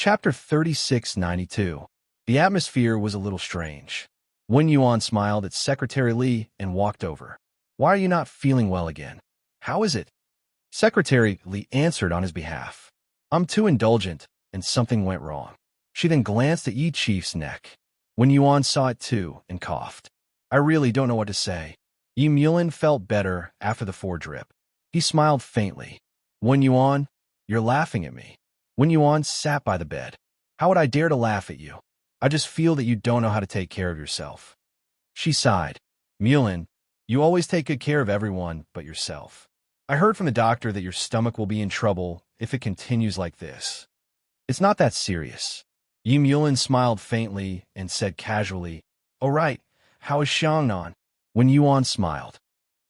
Chapter 3692. The atmosphere was a little strange. Wen Yuan smiled at Secretary Li and walked over. "Why are you not feeling well again? How is it?" Secretary Li answered on his behalf. "I'm too indulgent, and something went wrong." She then glanced at Yi Chief's neck. Wen Yuan saw it too and coughed. "I really don't know what to say." Yi Mulin felt better after the foredrip. He smiled faintly. "Wen Yuan, you're laughing at me." Wen Yuan sat by the bed. "How would I dare to laugh at you? I just feel that you don't know how to take care of yourself." She sighed. "Mulin, you always take good care of everyone but yourself. I heard from the doctor that your stomach will be in trouble if it continues like this." "It's not that serious." Yi Mulin smiled faintly and said casually, "Oh right, how is Xiangnan?" Wen Yuan smiled.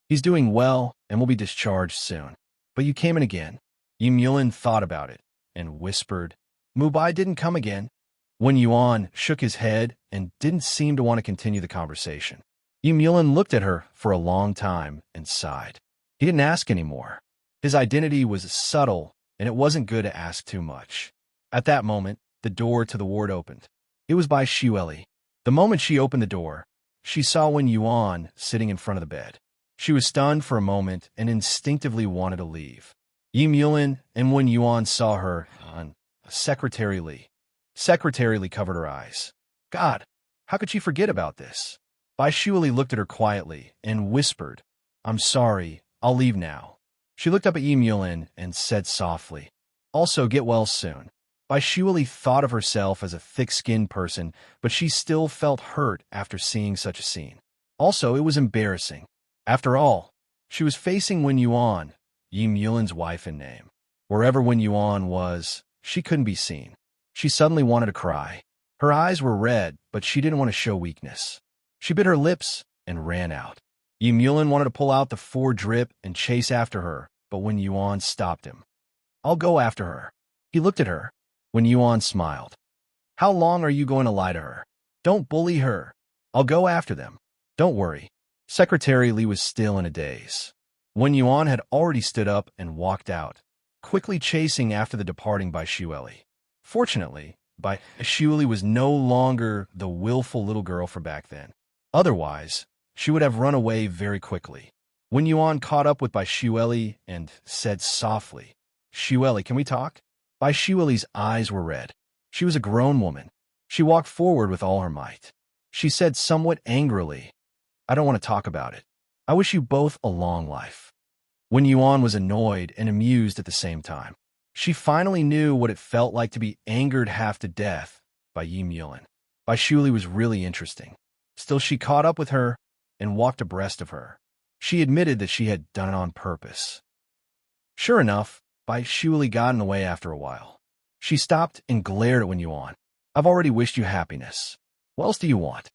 "He's doing well and will be discharged soon. But you came in again." Yi Mulin thought about it and whispered, "Mubai didn't come again." Wen Yuan shook his head and didn't seem to want to continue the conversation. Yi Mulin looked at her for a long time and sighed. He didn't ask anymore. His identity was subtle, and it wasn't good to ask too much. At that moment, the door to the ward opened. It was by Xueli. The moment she opened the door, she saw Wen Yuan sitting in front of the bed. She was stunned for a moment and instinctively wanted to leave. Yi Mulin and Wen Yuan saw her on Secretary Li. Secretary Li covered her eyes. God, how could she forget about this? Bai Xueli looked at her quietly and whispered, "I'm sorry, I'll leave now." She looked up at Yi Mulin and said softly, "Also get well soon." Bai Xueli thought of herself as a thick-skinned person, but she still felt hurt after seeing such a scene. Also, it was embarrassing. After all, she was facing Wen Yuan, Yi Mulin's wife in name. Wherever Wen Yuan was, she couldn't be seen. She suddenly wanted to cry. Her eyes were red, but she didn't want to show weakness. She bit her lips and ran out. Yi Mulin wanted to pull out the foredrip and chase after her, but Wen Yuan stopped him. "I'll go after her." He looked at her. Wen Yuan smiled. "How long are you going to lie to her? Don't bully her. I'll go after them. Don't worry." Secretary Li was still in a daze. Wen Yuan had already stood up and walked out, quickly chasing after the departing Bai Xueli. Fortunately, Bai Xueli was no longer the willful little girl from back then. Otherwise, she would have run away very quickly. Wen Yuan caught up with Bai Xueli and said softly, "Xueli, can we talk?" Bai Xueli's eyes were red. She was a grown woman. She walked forward with all her might. She said somewhat angrily, "I don't want to talk about it. I wish you both a long life." Wen Yuan was annoyed and amused at the same time. She finally knew what it felt like to be angered half to death by Yi Mulin. Bai Xueli was really interesting. Still, she caught up with her and walked abreast of her. She admitted that she had done it on purpose. Sure enough, Bai Xueli got in the way after a while. She stopped and glared at Wen Yuan. "I've already wished you happiness. What else do you want?"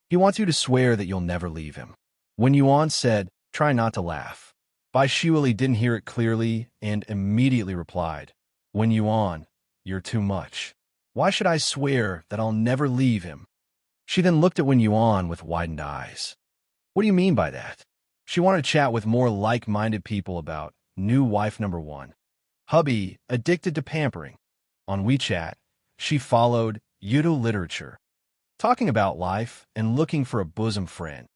"He wants you to swear that you'll never leave him." Wen Yuan said, "Try not to laugh." Bai Xueli didn't hear it clearly and immediately replied, "Wen Yuan, you're too much. Why should I swear that I'll never leave him?" She then looked at Wen Yuan with widened eyes. "What do you mean by that?" She wanted to chat with more like-minded people about new wife number 1. Hubby, addicted to pampering. On WeChat, she followed Yudo literature, talking about life and looking for a bosom friend.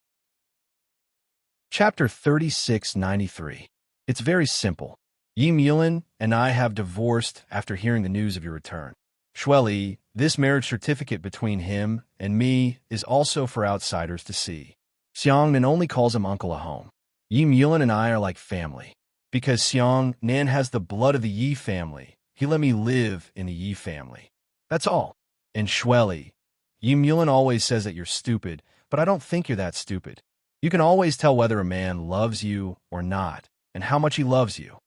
Chapter 3693. It's very simple. Yi Mulin and I have divorced after hearing the news of your return. Xueli, this marriage certificate between him and me is also for outsiders to see. Xiangnan only calls him uncle at home. Yi Mulin and I are like family. Because Xiangnan has the blood of the Yi family, he let me live in the Yi family. That's all. And Xueli, Yi Mulin always says that you're stupid, but I don't think you're that stupid. You can always tell whether a man loves you or not, and how much he loves you.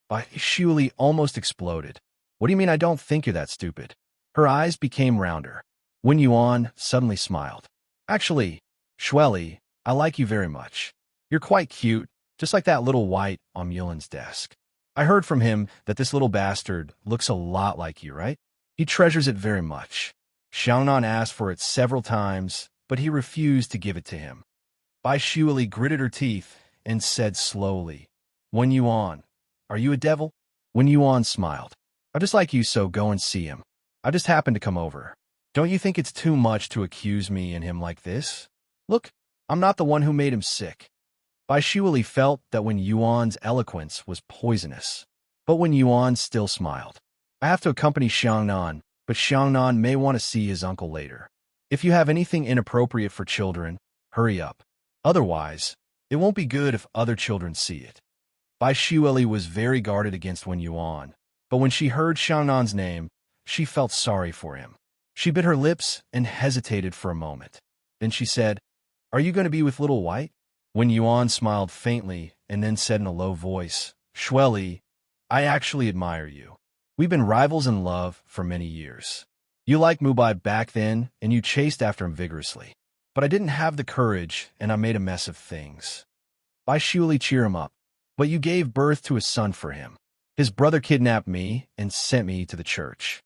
Bai Xueli almost exploded. "What do you mean I don't think you're that stupid?" Her eyes became rounder. Wen Yuan suddenly smiled. "Actually, Xueli, I like you very much. You're quite cute, just like that little white on Mulin's desk. I heard from him that this little bastard looks a lot like you, right? He treasures it very much. Xiangnan asked for it several times, but he refused to give it to him." Bai Xueli gritted her teeth and said slowly, "Wen Yuan, are you a devil?" Wen Yuan smiled. "I just like you, so go and see him." I just happened to come over. Don't you think it's too much to accuse me and him like this? Look, I'm not the one who made him sick. Bai Shuili felt that when Yuan's eloquence was poisonous. But when Yuan still smiled. I have to accompany Xiangnan, but Xiangnan may want to see his uncle later. If you have anything inappropriate for children, hurry up. Otherwise, it won't be good if other children see it. Bai Shuili was very guarded against Wen Yuan, but when she heard Xiangnan's name, she felt sorry for him. She bit her lips and hesitated for a moment. Then she said, "Are you going to be with Little White?" Wen Yuan smiled faintly and then said in a low voice, "Shuili, I actually admire you. We've been rivals in love for many years. You liked Mubai back then, and you chased after him vigorously. But I didn't have the courage, and I made a mess of things. Bai Shuili, cheer him up. But you gave birth to a son for him. His brother kidnapped me and sent me to the church.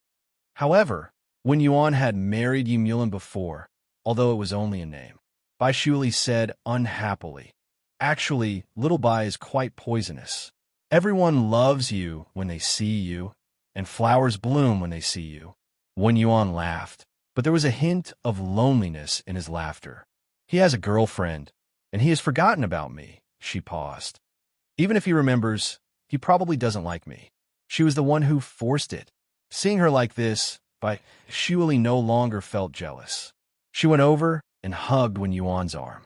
However, Wen Yuan had married Yi Mulan before, although it was only a name. Bai Shuili said unhappily, "Actually, Little Bai is quite poisonous. Everyone loves you when they see you, and flowers bloom when they see you." Wen Yuan laughed, but there was a hint of loneliness in his laughter. "He has a girlfriend, and he has forgotten about me." She paused. "Even if he remembers, he probably doesn't like me. She was the one who forced it." Seeing her like this, Bai Shuili no longer felt jealous. She went over and hugged Wen Yuan's arm.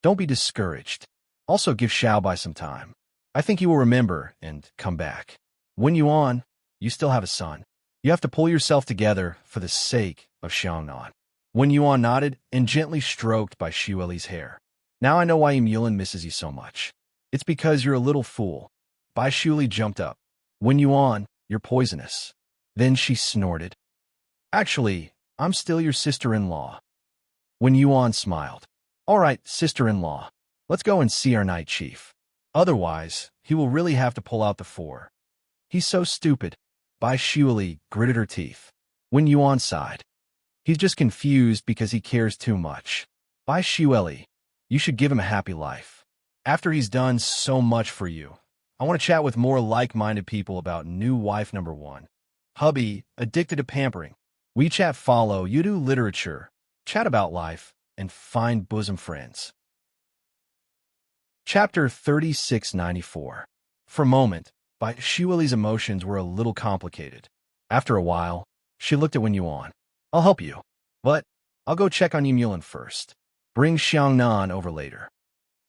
"Don't be discouraged. Also give Xiaobai some time. I think he will remember and come back. Wen Yuan, you still have a son. You have to pull yourself together for the sake of Xiangnan." Wen Yuan nodded and gently stroked Bai Shuili's hair. "Now I know why Mulan misses you so much. It's because you're a little fool." Bai Shuili jumped up. "Wen Yuan, you're poisonous." Then she snorted. "Actually, I'm still your sister-in-law." Wen Yuan smiled. "All right, sister-in-law. Let's go and see our night chief. Otherwise, he will really have to pull out the 4. He's so stupid." Bai Shuili gritted her teeth. Wen Yuan sighed. "He's just confused because he cares too much. Bai Shuili, you should give him a happy life. After he's done so much for you, I want to chat with more like-minded people about new wife number 1. Hubby, addicted to pampering. WeChat follow, you do literature, chat about life, and find bosom friends." Chapter 3694. For a moment, Bai Shuili's emotions were a little complicated. After a while, she looked at Wen Yuan. "I'll help you, but I'll go check on Yi Mulan first. Bring Xiangnan over later."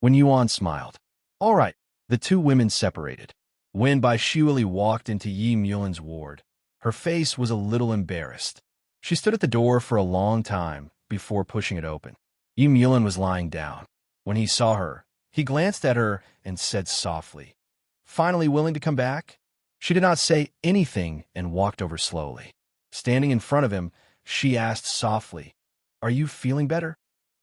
Wen Yuan smiled. "All right." The two women separated. When Bai Shuili walked into Yi Mulan's ward, her face was a little embarrassed. She stood at the door for a long time before pushing it open. Yi Mulan was lying down. When he saw her, he glanced at her and said softly, "Finally willing to come back?" She did not say anything and walked over slowly. Standing in front of him, she asked softly, "Are you feeling better?"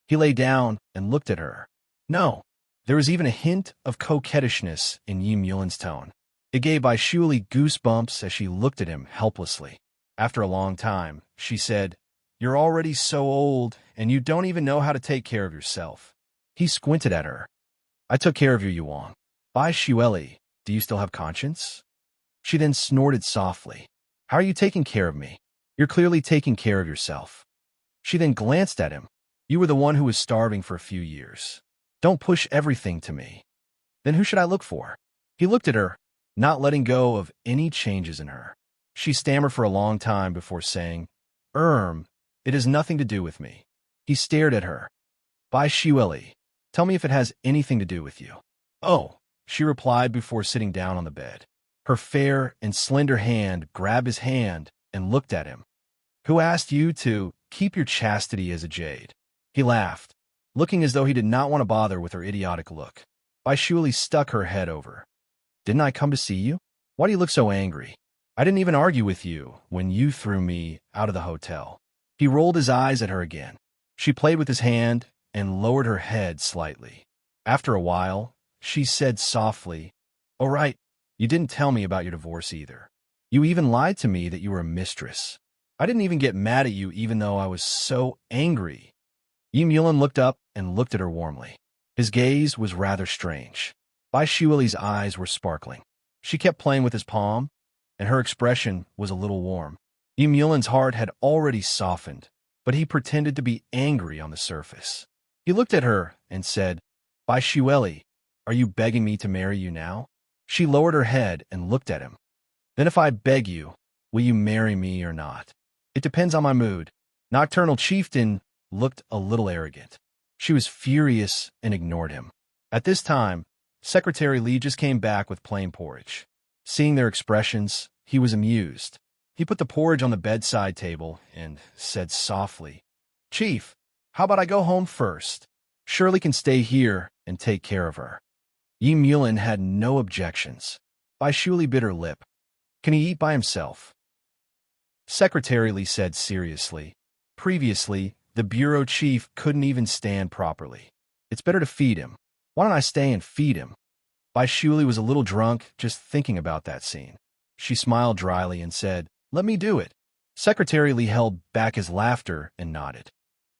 He lay down and looked at her. "No." There was even a hint of coquettishness in Yi Mulan's tone. It gave Bai Shuili goosebumps as she looked at him helplessly. After a long time, she said, "You're already so old, and you don't even know how to take care of yourself." He squinted at her. "I took care of you, Yuan. Bai Shuili, do you still have conscience?" She then snorted softly. "How are you taking care of me? You're clearly taking care of yourself." She then glanced at him. "You were the one who was starving for a few years. Don't push everything to me." "Then who should I look for?" He looked at her, not letting go of any changes in her. She stammered for a long time before saying, It has nothing to do with me." He stared at her. "Bai Shuili, tell me if it has anything to do with you." "Oh," she replied before sitting down on the bed. Her fair and slender hand grabbed his hand and looked at him. "Who asked you to keep your chastity as a jade?" He laughed, looking as though he did not want to bother with her idiotic look. Bai Shuili stuck her head over. "Didn't I come to see you? Why do you look so angry? I didn't even argue with you when you threw me out of the hotel." He rolled his eyes at her again. She played with his hand and lowered her head slightly. After a while, she said softly, "All right, you didn't tell me about your divorce either. You even lied to me that you were a mistress. I didn't even get mad at you even though I was so angry." Yi Mulan looked up and looked at her warmly. His gaze was rather strange. Bai Shuili's eyes were sparkling. She kept playing with his palm, and her expression was a little warm. Emulin's heart had already softened, but he pretended to be angry on the surface. He looked at her and said, "By Shueli, are you begging me to marry you now?" She lowered her head and looked at him. "Then if I beg you, will you marry me or not?" "It depends on my mood." Nocturnal Chieftain looked a little arrogant. She was furious and ignored him. At this time, Secretary Lee just came back with plain porridge. Seeing their expressions, he was amused. He put the porridge on the bedside table and said softly, "Chief, how about I go home first? Shirley can stay here and take care of her." Yi Mulin had no objections. Bai Shuli bit her lip. "Can he eat by himself?" Secretary Lee said seriously. Previously, the bureau chief couldn't even stand properly. "It's better to feed him. Why don't I stay and feed him?" Bai Shuli was a little drunk just thinking about that scene. She smiled dryly and said, "Let me do it." Secretary Lee held back his laughter and nodded.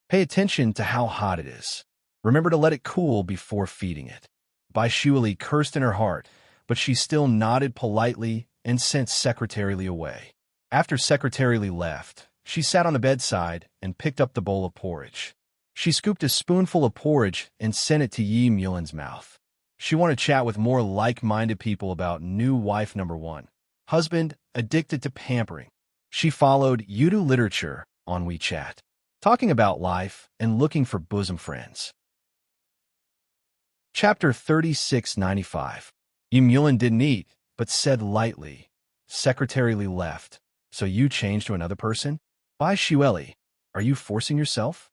"Pay attention to how hot it is. Remember to let it cool before feeding it." Bai Shuli cursed in her heart, but she still nodded politely and sent Secretary Lee away. After Secretary Lee left, she sat on the bedside and picked up the bowl of porridge. She scooped a spoonful of porridge and sent it to Yi Mulin's mouth. She wanted to chat with more like-minded people about new wife number 1, husband addicted to pampering. She followed Yudu Literature on WeChat, talking about life and looking for bosom friends. Chapter 3695. Yi Mulin didn't eat, but said lightly, "Secretary Lee left, so you changed to another person? Bai Shueli, are you forcing yourself?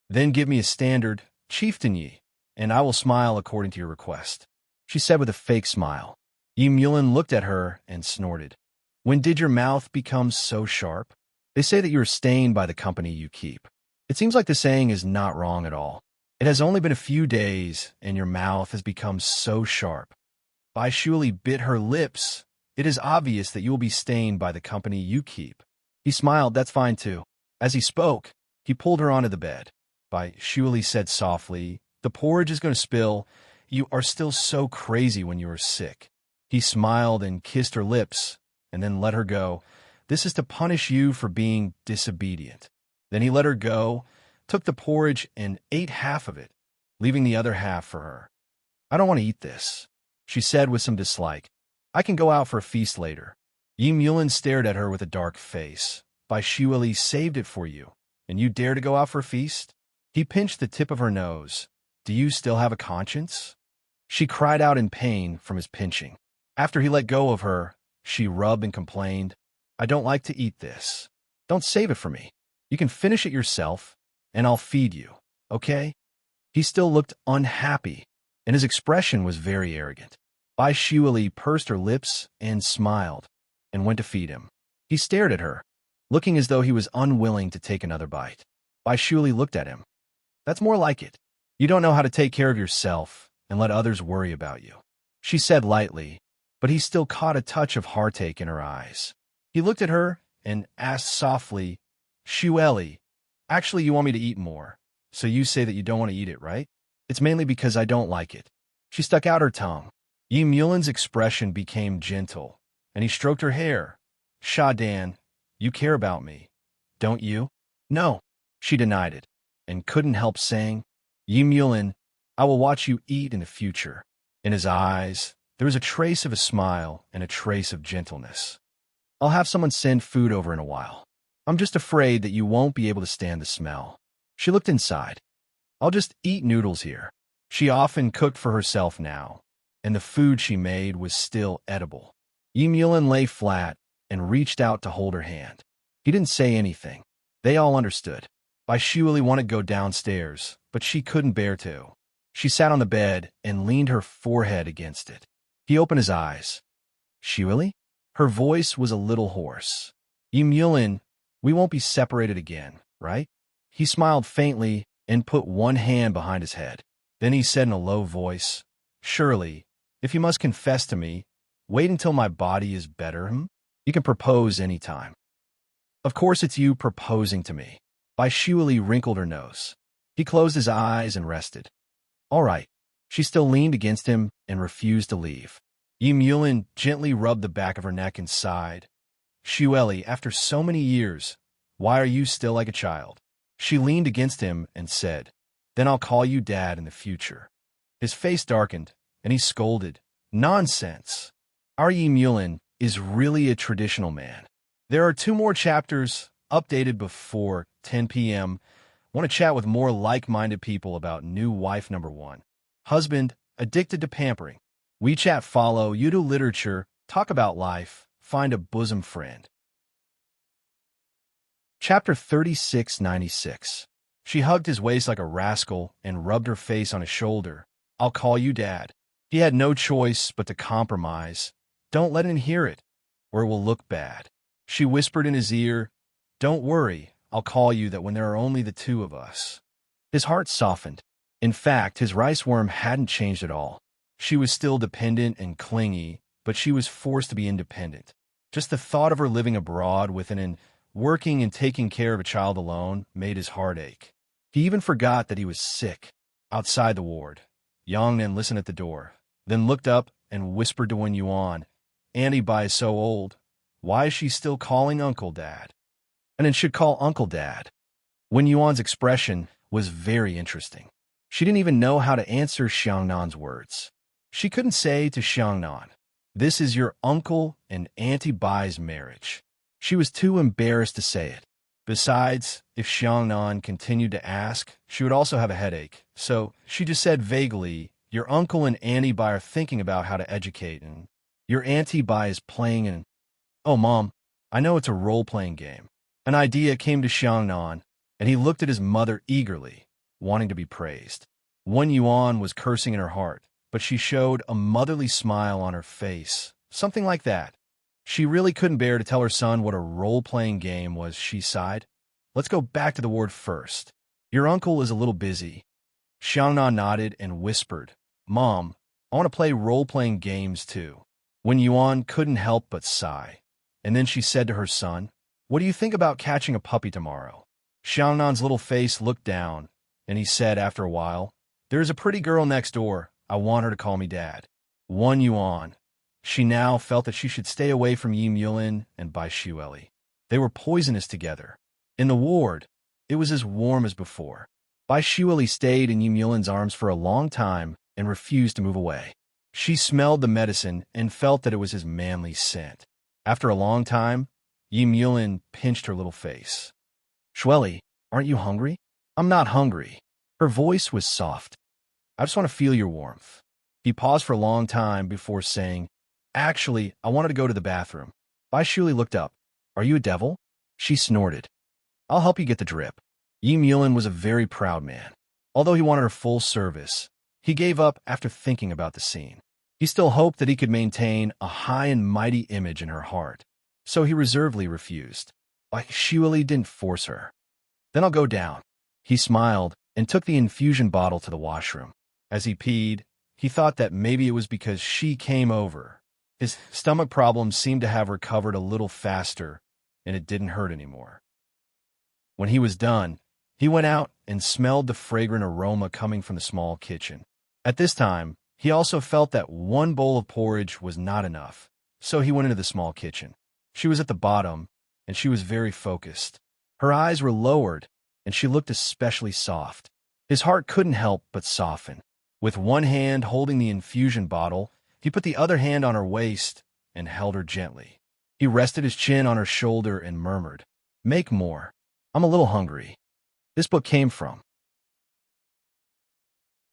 Then give me a standard, Chieftain Yi, and I will smile according to your request," she said with a fake smile. Yi Mulin looked at her and snorted. "When did your mouth become so sharp? They say that you are stained by the company you keep. It seems like the saying is not wrong at all. It has only been a few days, and your mouth has become so sharp." Bai Shuli bit her lips. "It is obvious that you will be stained by the company you keep." He smiled. "That's fine too." As he spoke, he pulled her onto the bed. Bai Shuli said softly, "The porridge is going to spill. You are still so crazy when you are sick." He smiled and kissed her lips, and then let her go. "This is to punish you for being disobedient." Then he let her go, took the porridge and ate half of it, leaving the other half for her. "I don't want to eat this," she said with some dislike. "I can go out for a feast later." Yi Mulin stared at her with a dark face. "Bai Shueli saved it for you, and you dare to go out for a feast?" He pinched the tip of her nose. "Do you still have a conscience?" She cried out in pain from his pinching. After he let go of her, she rubbed and complained, "I don't like to eat this. Don't save it for me. You can finish it yourself, and I'll feed you, okay?" He still looked unhappy, and his expression was very arrogant. Bai Shueli pursed her lips and smiled, and went to feed him. He stared at her, looking as though he was unwilling to take another bite. Bai Shueli looked at him. "That's more like it. You don't know how to take care of yourself and let others worry about you," she said lightly, but he still caught a touch of heartache in her eyes. He looked at her and asked softly, "Shueli, actually you want me to eat more, so you say that you don't want to eat it, right?" "It's mainly because I don't like it." She stuck out her tongue. Yi Mulin's expression became gentle, and he stroked her hair. "Sha Dan, you care about me, don't you?" "No," she denied it, and couldn't help saying, "Yi Mulin, I will watch you eat in the future." In his eyes, there was a trace of a smile and a trace of gentleness. "I'll have someone send food over in a while. I'm just afraid that you won't be able to stand the smell." She looked inside. "I'll just eat noodles here." She often cooked for herself now, and the food she made was still edible. Yi Mulin lay flat and reached out to hold her hand. He didn't say anything. They all understood. Bai Shueli wanted to go downstairs, but she couldn't bear to. She sat on the bed and leaned her forehead against it. He opened his eyes. "Shueli?" Her voice was a little hoarse. "Yi Mulin, we won't be separated again, right?" He smiled faintly and put one hand behind his head. Then he said in a low voice, "Surely, if you must confess to me, wait until my body is better, You can propose any time." "Of course it's you proposing to me." Bai Shueli wrinkled her nose. He closed his eyes and rested. "All right." She still leaned against him and refused to leave. Yi Mulin gently rubbed the back of her neck and sighed. Shueli, after so many years, why are you still like a child? She leaned against him and said, then I'll call you Dad in the future. His face darkened, and he scolded, nonsense. Our Yimulin is really a traditional man. There are 2 more chapters, updated before 10 p.m. Want to chat with more like-minded people about new wife number 1. Husband, addicted to pampering. WeChat follow, you do literature, talk about life, find a bosom friend. Chapter 3696. She hugged his waist like a rascal and rubbed her face on his shoulder. I'll call you Dad. He had no choice but to compromise. Don't let him hear it, or it will look bad. She whispered in his ear, don't worry, I'll call you that when there are only the 2 of us. His heart softened. In fact, his rice worm hadn't changed at all. She was still dependent and clingy, but she was forced to be independent. Just the thought of her living abroad with an working and taking care of a child alone made his heart ache. He even forgot that he was sick. Outside the ward, Yongnan listened at the door, then looked up and whispered to Wen Yuan, Auntie Bai is so old. Why is she still calling Uncle Dad? And then should call Uncle Dad. Wen Yuan's expression was very interesting. She didn't even know how to answer Xiangnan's words. She couldn't say to Xiangnan, this is your uncle and Auntie Bai's marriage. She was too embarrassed to say it. Besides, if Xiangnan continued to ask, she would also have a headache. So she just said vaguely, your uncle and Auntie Bai are thinking about how to educate, and your Auntie Bai is playing an... Oh, Mom, I know it's a role-playing game. An idea came to Xiangnan, and he looked at his mother eagerly, wanting to be praised. Wen Yuan was cursing in her heart, but she showed a motherly smile on her face, something like that. She really couldn't bear to tell her son what a role-playing game was, she sighed. Let's go back to the ward first. Your uncle is a little busy. Xiangnan nodded and whispered, Mom, I want to play role-playing games too. Wen Yuan couldn't help but sigh. And then she said to her son, what do you think about catching a puppy tomorrow? Xiangnan's little face looked down, and he said after a while, there's a pretty girl next door. I want her to call me Dad. Wen Yuan. She now felt that she should stay away from Yimulin and Bai Shueli. They were poisonous together. In the ward, it was as warm as before. Bai Shueli stayed in Yimulin's arms for a long time and refused to move away. She smelled the medicine and felt that it was his manly scent. After a long time, Yimulin pinched her little face. Shueli, aren't you hungry? I'm not hungry. Her voice was soft. I just want to feel your warmth. He paused for a long time before saying, actually, I wanted to go to the bathroom. Bai Shueli looked up. Are you a devil? She snorted. I'll help you get the drip. Yimulin was a very proud man. Although he wanted her full service, he gave up after thinking about the scene. He still hoped that he could maintain a high and mighty image in her heart, so he reservedly refused. Bai Shueli didn't force her. Then I'll go down. He smiled and took the infusion bottle to the washroom. As he peed, he thought that maybe it was because she came over. His stomach problems seemed to have recovered a little faster, and it didn't hurt anymore. When he was done, he went out and smelled the fragrant aroma coming from the small kitchen. At this time, he also felt that one bowl of porridge was not enough, so he went into the small kitchen. She was at the bottom, and she was very focused. Her eyes were lowered, and she looked especially soft. His heart couldn't help but soften. With one hand holding the infusion bottle, he put the other hand on her waist and held her gently. He rested his chin on her shoulder and murmured, make more. I'm a little hungry. This book came from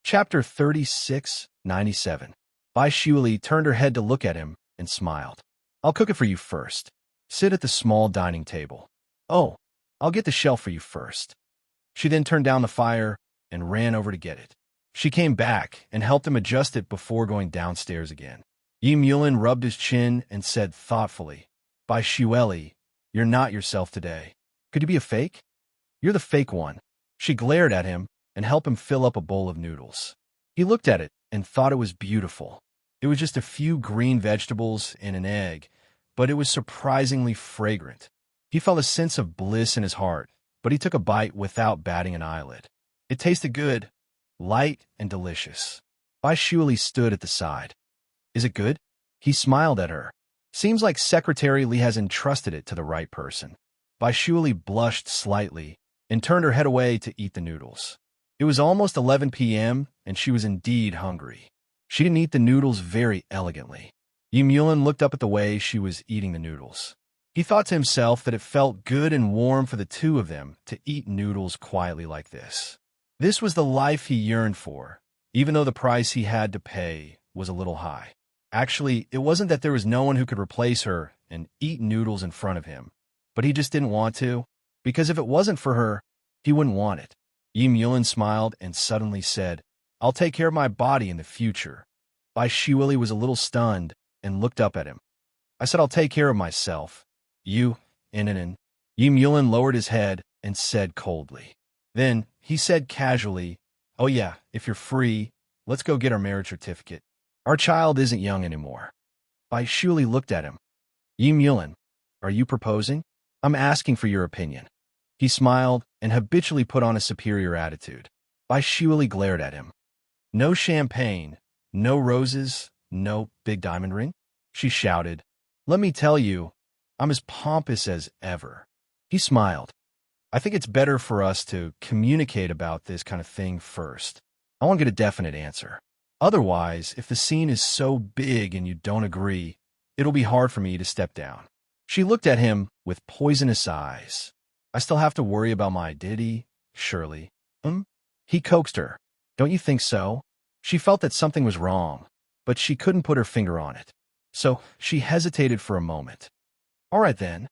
Chapter 3697. Bai Shueli turned her head to look at him and smiled. I'll cook it for you first. Sit at the small dining table. Oh, I'll get the shelf for you first. She then turned down the fire and ran over to get it. She came back and helped him adjust it before going downstairs again. Yimulin rubbed his chin and said thoughtfully, Bai Shueli, you're not yourself today. Could you be a fake? You're the fake one. She glared at him and helped him fill up a bowl of noodles. He looked at it and thought it was beautiful. It was just a few green vegetables and an egg, but it was surprisingly fragrant. He felt a sense of bliss in his heart, but he took a bite without batting an eyelid. It tasted good, light and delicious. Bai Shueli stood at the side. Is it good? He smiled at her. Seems like Secretary Lee has entrusted it to the right person. Bai Shuili blushed slightly and turned her head away to eat the noodles. It was almost 11 p.m., and she was indeed hungry. She didn't eat the noodles very elegantly. Yulin looked up at the way she was eating the noodles. He thought to himself that it felt good and warm for the two of them to eat noodles quietly like this. This was the life he yearned for, even though the price he had to pay was a little high. Actually, it wasn't that there was no one who could replace her and eat noodles in front of him, but he just didn't want to, because if it wasn't for her, he wouldn't want it. Yulin smiled and suddenly said, "I'll take care of my body in the future." Bai Shuili was a little stunned and looked up at him. "I said I'll take care of myself. You, Inanin." Yulin lowered his head and said coldly. Then he said casually, "Oh yeah, if you're free, let's go get our marriage certificate. Our child isn't young anymore." Bai Shuili looked at him. "Yulin, are you proposing? I'm asking for your opinion." He smiled and habitually put on a superior attitude. Bai Shuili glared at him. "No champagne, no roses, no big diamond ring?" she shouted. "Let me tell you, I'm as pompous as ever." He smiled. "I think it's better for us to communicate about this kind of thing first. I want to get a definite answer. Otherwise, if the scene is so big and you don't agree, it'll be hard for me to step down." She looked at him with poisonous eyes. "I still have to worry about my identity, surely." He coaxed her. "Don't you think so?" She felt that something was wrong, but she couldn't put her finger on it. So she hesitated for a moment. "All right then."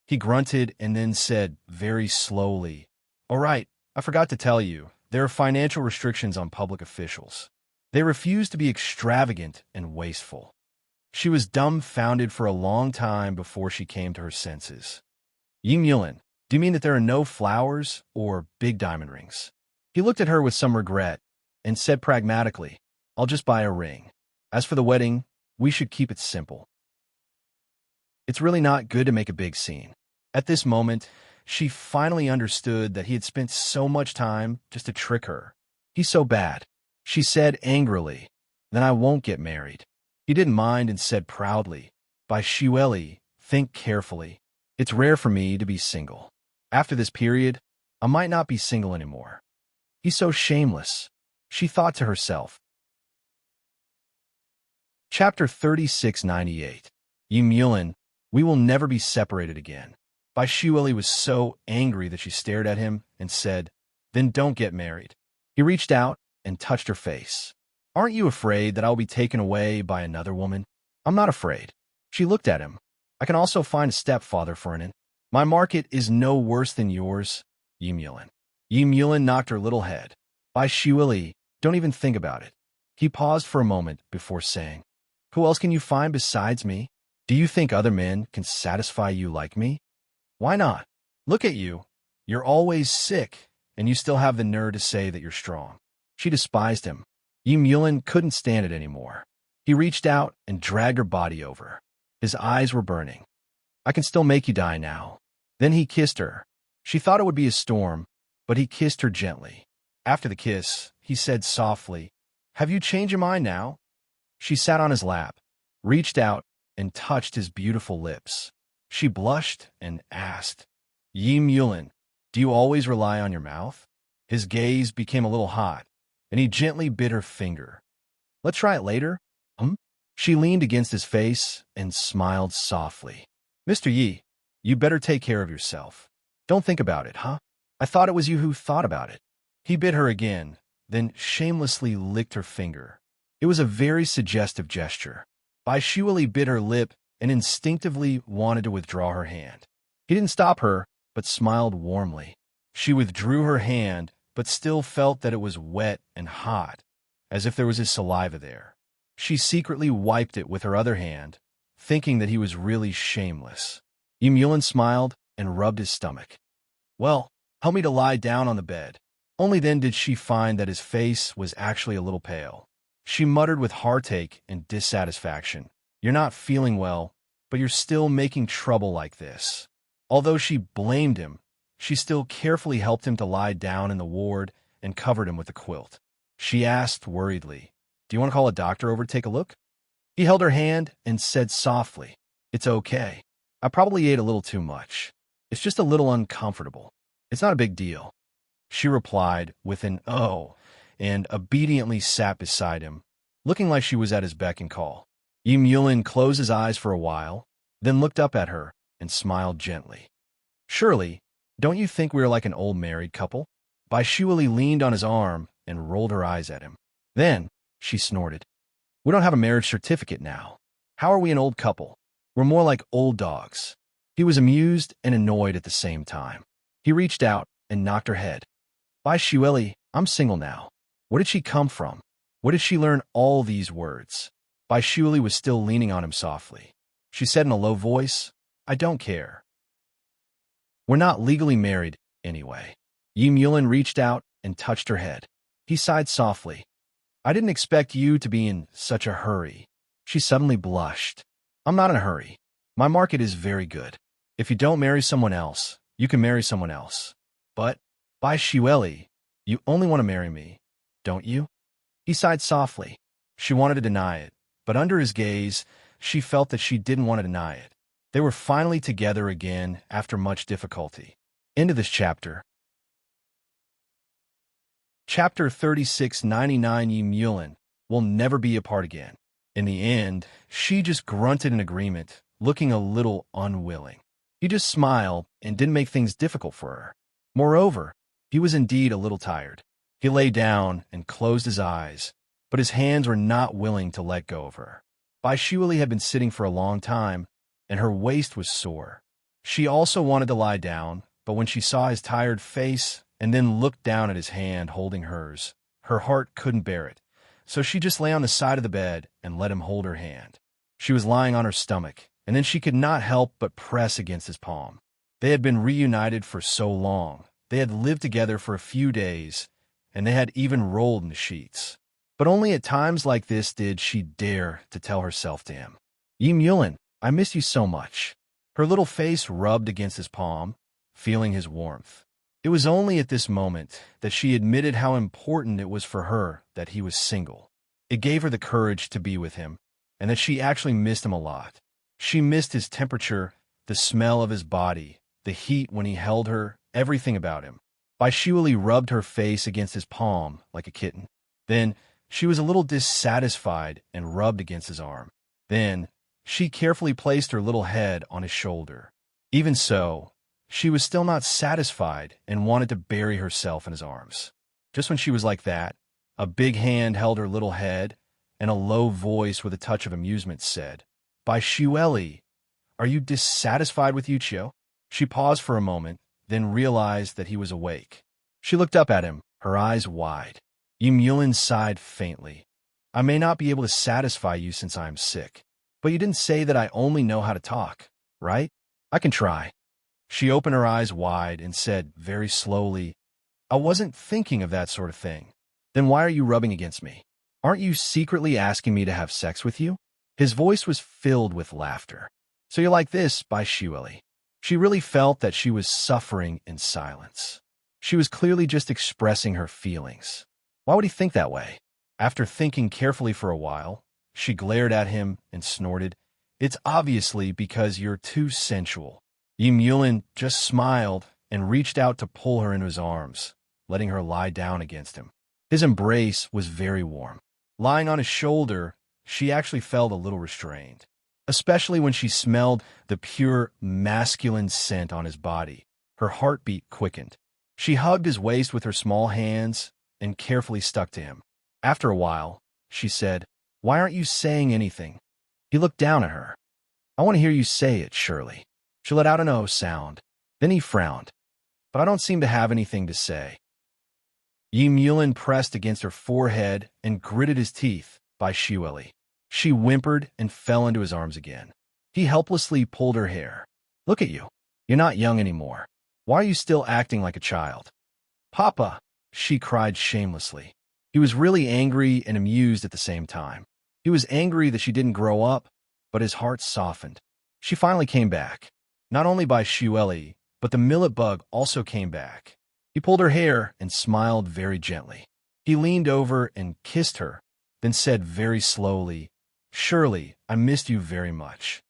He grunted and then said very slowly, "All right, I forgot to tell you, there are financial restrictions on public officials. They refuse to be extravagant and wasteful." She was dumbfounded for a long time before she came to her senses. "Yulin, do you mean that there are no flowers or big diamond rings?" He looked at her with some regret and said pragmatically, "I'll just buy a ring. As for the wedding, we should keep it simple." It's really not good to make a big scene. At this moment, she finally understood that he had spent so much time just to trick her. "He's so bad," she said angrily. "Then I won't get married." He didn't mind and said proudly, "Bai Shuili, think carefully. It's rare for me to be single. After this period, I might not be single anymore." He's so shameless, she thought to herself. Chapter 3698. Yulin, we will never be separated again. Bai Shuili was so angry that she stared at him and said, "Then don't get married." He reached out and touched her face. "Aren't you afraid that I'll be taken away by another woman?" "I'm not afraid." She looked at him. "I can also find a stepfather for an. My market is no worse than yours, Yulin." Yulin knocked her little head. "Bai Shuili, don't even think about it." He paused for a moment before saying, "Who else can you find besides me? Do you think other men can satisfy you like me? Why not? Look at you. You're always sick, and you still have the nerve to say that you're strong." She despised him. Yulin couldn't stand it anymore. He reached out and dragged her body over. His eyes were burning. "I can still make you die now." Then he kissed her. She thought it would be a storm, but he kissed her gently. After the kiss, he said softly, "Have you changed your mind now?" She sat on his lap, reached out, and touched his beautiful lips. She blushed and asked, "Yulin, do you always rely on your mouth?" His gaze became a little hot, and he gently bit her finger. "Let's try it later." She leaned against his face and smiled softly. "Mr. Yi, you better take care of yourself. Don't think about it, huh? I thought it was you who thought about it." He bit her again, then shamelessly licked her finger. It was a very suggestive gesture. Bai Shuili bit her lip and instinctively wanted to withdraw her hand. He didn't stop her, but smiled warmly. She withdrew her hand, but still felt that it was wet and hot, as if there was his saliva there. She secretly wiped it with her other hand, thinking that he was really shameless. Yulin smiled and rubbed his stomach. "Well, help me to lie down on the bed." Only then did she find that his face was actually a little pale. She muttered with heartache and dissatisfaction, "You're not feeling well, but you're still making trouble like this." Although she blamed him, she still carefully helped him to lie down in the ward and covered him with a quilt. She asked worriedly, "Do you want to call a doctor over to take a look?" He held her hand and said softly, It's okay. I probably ate a little too much. It's just a little uncomfortable. It's not a big deal. She replied with an "oh," and obediently sat beside him, looking like she was at his beck and call. Yulin closed his eyes for a while, then looked up at her and smiled gently. Surely, don't you think we are like an old married couple? Bai Shuili leaned on his arm and rolled her eyes at him. Then, she snorted. We don't have a marriage certificate now. How are we an old couple? We're more like old dogs. He was amused and annoyed at the same time. He reached out and knocked her head. Bai Shuili, I'm single now. Where did she come from? Where did she learn all these words? Bai Shuili was still leaning on him softly. She said in a low voice, I don't care. We're not legally married, anyway. Yulin reached out and touched her head. He sighed softly. I didn't expect you to be in such a hurry. She suddenly blushed. I'm not in a hurry. My market is very good. If you don't marry someone else, you can marry someone else. But, Bai Shuili, you only want to marry me, don't you? He sighed softly. She wanted to deny it, but under his gaze, she felt that she didn't want to deny it. They were finally together again after much difficulty. End of this chapter. Chapter 3699. Yulin will never be apart again. In the end, she just grunted in agreement, looking a little unwilling. He just smiled and didn't make things difficult for her. Moreover, he was indeed a little tired. He lay down and closed his eyes, but his hands were not willing to let go of her. Bai Shuili had been sitting for a long time, and her waist was sore. She also wanted to lie down, but when she saw his tired face and then looked down at his hand holding hers, her heart couldn't bear it. So she just lay on the side of the bed and let him hold her hand. She was lying on her stomach, and then she could not help but press against his palm. They had been reunited for so long. They had lived together for a few days, and they had even rolled in the sheets. But only at times like this did she dare to tell herself to him. Yulin, I miss you so much. Her little face rubbed against his palm, feeling his warmth. It was only at this moment that she admitted how important it was for her that he was single. It gave her the courage to be with him, and that she actually missed him a lot. She missed his temperature, the smell of his body, the heat when he held her, everything about him. Bai Shuili rubbed her face against his palm like a kitten. Then she was a little dissatisfied and rubbed against his arm. Then she carefully placed her little head on his shoulder. Even so, she was still not satisfied and wanted to bury herself in his arms. Just when she was like that, a big hand held her little head, and a low voice with a touch of amusement said, Bai Shuili, are you dissatisfied with Yuchio? She paused for a moment, then realized that he was awake. She looked up at him, her eyes wide. Yulin sighed faintly. I may not be able to satisfy you since I am sick. But you didn't say that I only know how to talk, right? I can try. She opened her eyes wide and said very slowly, I wasn't thinking of that sort of thing. Then why are you rubbing against me? Aren't you secretly asking me to have sex with you? His voice was filled with laughter. So you're like this, Bai Shuili. She really felt that she was suffering in silence. She was clearly just expressing her feelings. Why would he think that way? After thinking carefully for a while, she glared at him and snorted, It's obviously because you're too sensual. Yulin just smiled and reached out to pull her into his arms, letting her lie down against him. His embrace was very warm. Lying on his shoulder, she actually felt a little restrained, especially when she smelled the pure masculine scent on his body. Her heartbeat quickened. She hugged his waist with her small hands and carefully stuck to him. After a while, she said, Why aren't you saying anything? He looked down at her. I want to hear you say it, Shirley. She let out an O sound. Then he frowned. But I don't seem to have anything to say. Yulin pressed against her forehead and gritted his teeth. Bai Shuili. She whimpered and fell into his arms again. He helplessly pulled her hair. Look at you. You're not young anymore. Why are you still acting like a child? Papa, she cried shamelessly. He was really angry and amused at the same time. He was angry that she didn't grow up, but his heart softened. She finally came back. Not only Bai Shuili, but the millet bug also came back. He pulled her hair and smiled very gently. He leaned over and kissed her, then said very slowly, Shirley, I missed you very much.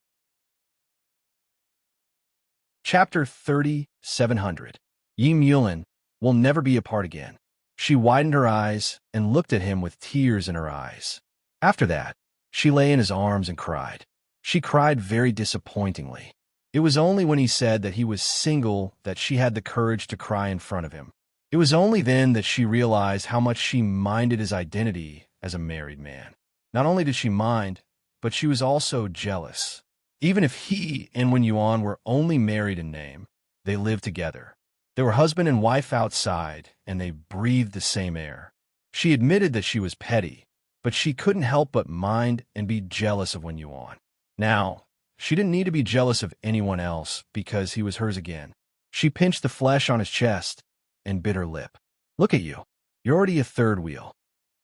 Chapter 3700. Yi Mulin will never be apart again. She widened her eyes and looked at him with tears in her eyes. After that, she lay in his arms and cried. She cried very disappointingly. It was only when he said that he was single that she had the courage to cry in front of him. It was only then that she realized how much she minded his identity as a married man. Not only did she mind, but she was also jealous. Even if he and Wen Yuan were only married in name, they lived together. They were husband and wife outside, and they breathed the same air. She admitted that she was petty, but she couldn't help but mind and be jealous of Wen Yuan. Now, she didn't need to be jealous of anyone else because he was hers again. She pinched the flesh on his chest and bit her lip. Look at you. You're already a third wheel.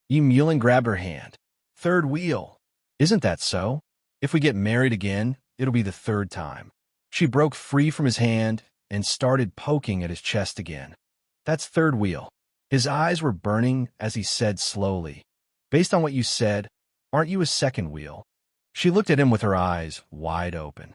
Yi Mulin grabbed her hand. Third wheel. Isn't that so? If we get married again, it'll be the third time. She broke free from his hand and started poking at his chest again. That's third wheel. His eyes were burning as he said slowly, based on what you said, aren't you a second wheel? She looked at him with her eyes wide open.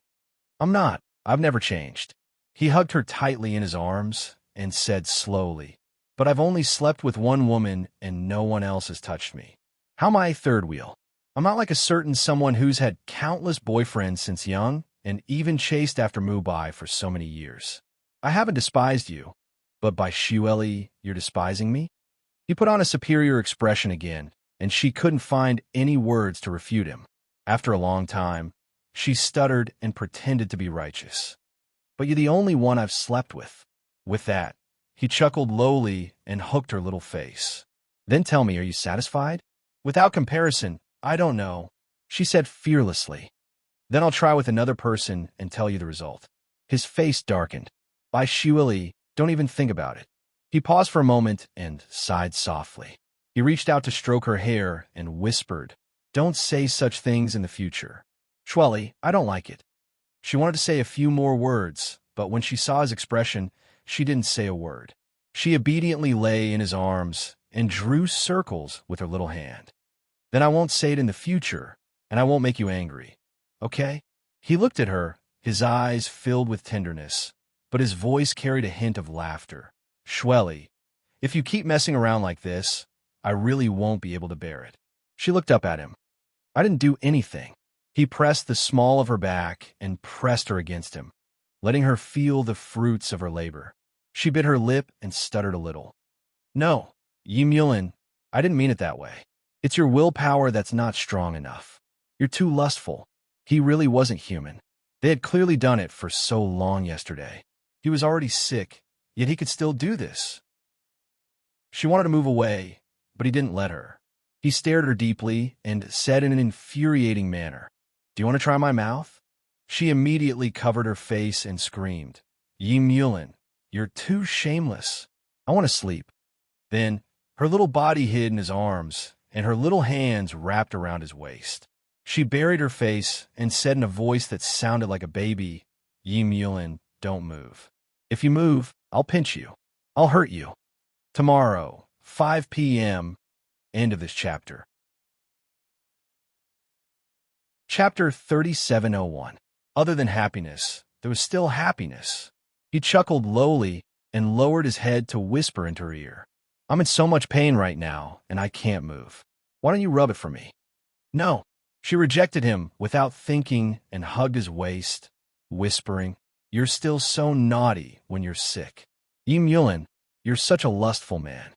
I'm not. I've never changed. He hugged her tightly in his arms and said slowly, but I've only slept with one woman and no one else has touched me. How am I a third wheel? I'm not like a certain someone who's had countless boyfriends since young and even chased after Mubai for so many years. I haven't despised you, but by Xueli, you're despising me? He put on a superior expression again, and she couldn't find any words to refute him. After a long time, she stuttered and pretended to be righteous. But you're the only one I've slept with. With that, he chuckled lowly and hooked her little face. Then tell me, are you satisfied? Without comparison, I don't know, she said fearlessly. Then I'll try with another person and tell you the result. His face darkened. By Xueli, don't even think about it. He paused for a moment and sighed softly. He reached out to stroke her hair and whispered, don't say such things in the future. Xueli, I don't like it. She wanted to say a few more words, but when she saw his expression, she didn't say a word. She obediently lay in his arms and drew circles with her little hand. Then I won't say it in the future, and I won't make you angry. Okay? He looked at her, his eyes filled with tenderness, but his voice carried a hint of laughter. Xueli, if you keep messing around like this, I really won't be able to bear it. She looked up at him. I didn't do anything. He pressed the small of her back and pressed her against him, letting her feel the fruits of her labor. She bit her lip and stuttered a little. No, Yi Mulin, I didn't mean it that way. It's your willpower that's not strong enough. You're too lustful. He really wasn't human. They had clearly done it for so long yesterday. He was already sick, yet he could still do this. She wanted to move away, but he didn't let her. He stared at her deeply and said in an infuriating manner, Do you want to try my mouth? She immediately covered her face and screamed, Yi Mulin, you're too shameless. I want to sleep. Then, her little body hid in his arms, and her little hands wrapped around his waist. She buried her face and said in a voice that sounded like a baby, Yi Mulin, don't move. If you move, I'll pinch you. I'll hurt you. Tomorrow, 5 p.m., end of this chapter. Chapter 3701. Other than happiness, there was still happiness. He chuckled lowly and lowered his head to whisper into her ear. I'm in so much pain right now, and I can't move. Why don't you rub it for me? No. She rejected him without thinking and hugged his waist, whispering, You're still so naughty when you're sick. Yi Mulin, you're such a lustful man.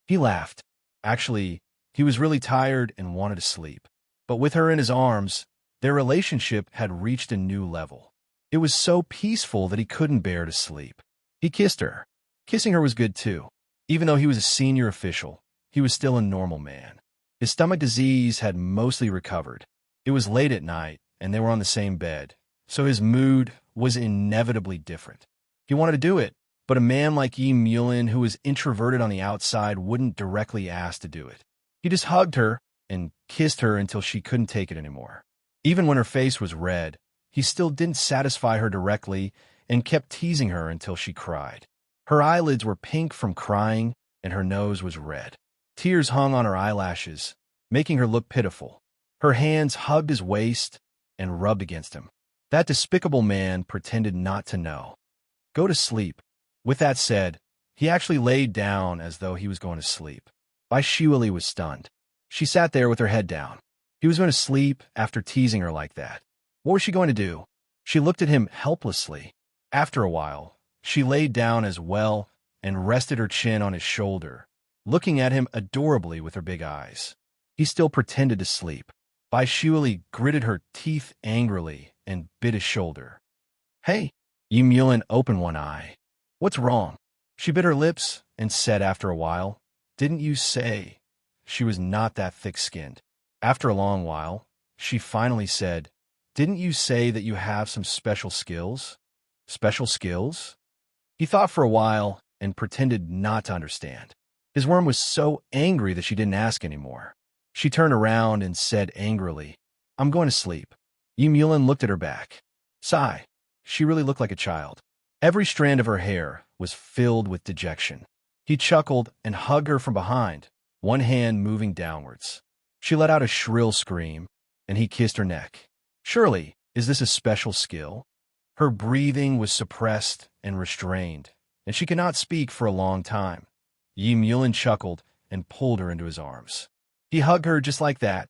He laughed. Actually, he was really tired and wanted to sleep. But with her in his arms, their relationship had reached a new level. It was so peaceful that he couldn't bear to sleep. He kissed her. Kissing her was good too. Even though he was a senior official, he was still a normal man. His stomach disease had mostly recovered. It was late at night, and they were on the same bed, so his mood was inevitably different. He wanted to do it, but a man like Yi Mulin, who was introverted on the outside, wouldn't directly ask to do it. He just hugged her and kissed her until she couldn't take it anymore. Even when her face was red, he still didn't satisfy her directly and kept teasing her until she cried. Her eyelids were pink from crying, and her nose was red. Tears hung on her eyelashes, making her look pitiful. Her hands hugged his waist and rubbed against him. That despicable man pretended not to know. Go to sleep. With that said, he actually laid down as though he was going to sleep. Bai Shiuli was stunned. She sat there with her head down. He was going to sleep after teasing her like that. What was she going to do? She looked at him helplessly. After a while, she laid down as well and rested her chin on his shoulder, looking at him adorably with her big eyes. He still pretended to sleep. Bai Shiuli gritted her teeth angrily and bit his shoulder. Hey! Yulin opened one eye. What's wrong? She bit her lips and said after a while, Didn't you say? She was not that thick-skinned. After a long while, she finally said, Didn't you say that you have some special skills? Special skills? He thought for a while and pretended not to understand. His worm was so angry that she didn't ask anymore. She turned around and said angrily, I'm going to sleep. Yulin looked at her back. Sigh. She really looked like a child. Every strand of her hair was filled with dejection. He chuckled and hugged her from behind, one hand moving downwards. She let out a shrill scream, and he kissed her neck. Surely, is this a special skill? Her breathing was suppressed and restrained, and she could not speak for a long time. Yulin chuckled and pulled her into his arms. He hugged her just like that,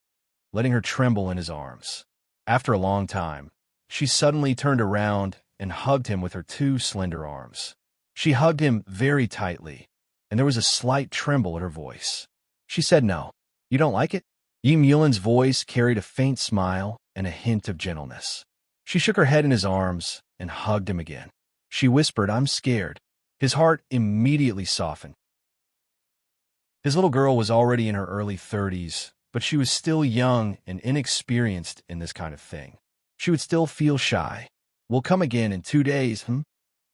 letting her tremble in his arms. After a long time, she suddenly turned around and hugged him with her two slender arms. She hugged him very tightly, and there was a slight tremble in her voice. She said, No. You don't like it? Yulin's voice carried a faint smile and a hint of gentleness. She shook her head in his arms and hugged him again. She whispered, I'm scared. His heart immediately softened. His little girl was already in her early 30s, but she was still young and inexperienced in this kind of thing. She would still feel shy. We'll come again in 2 days,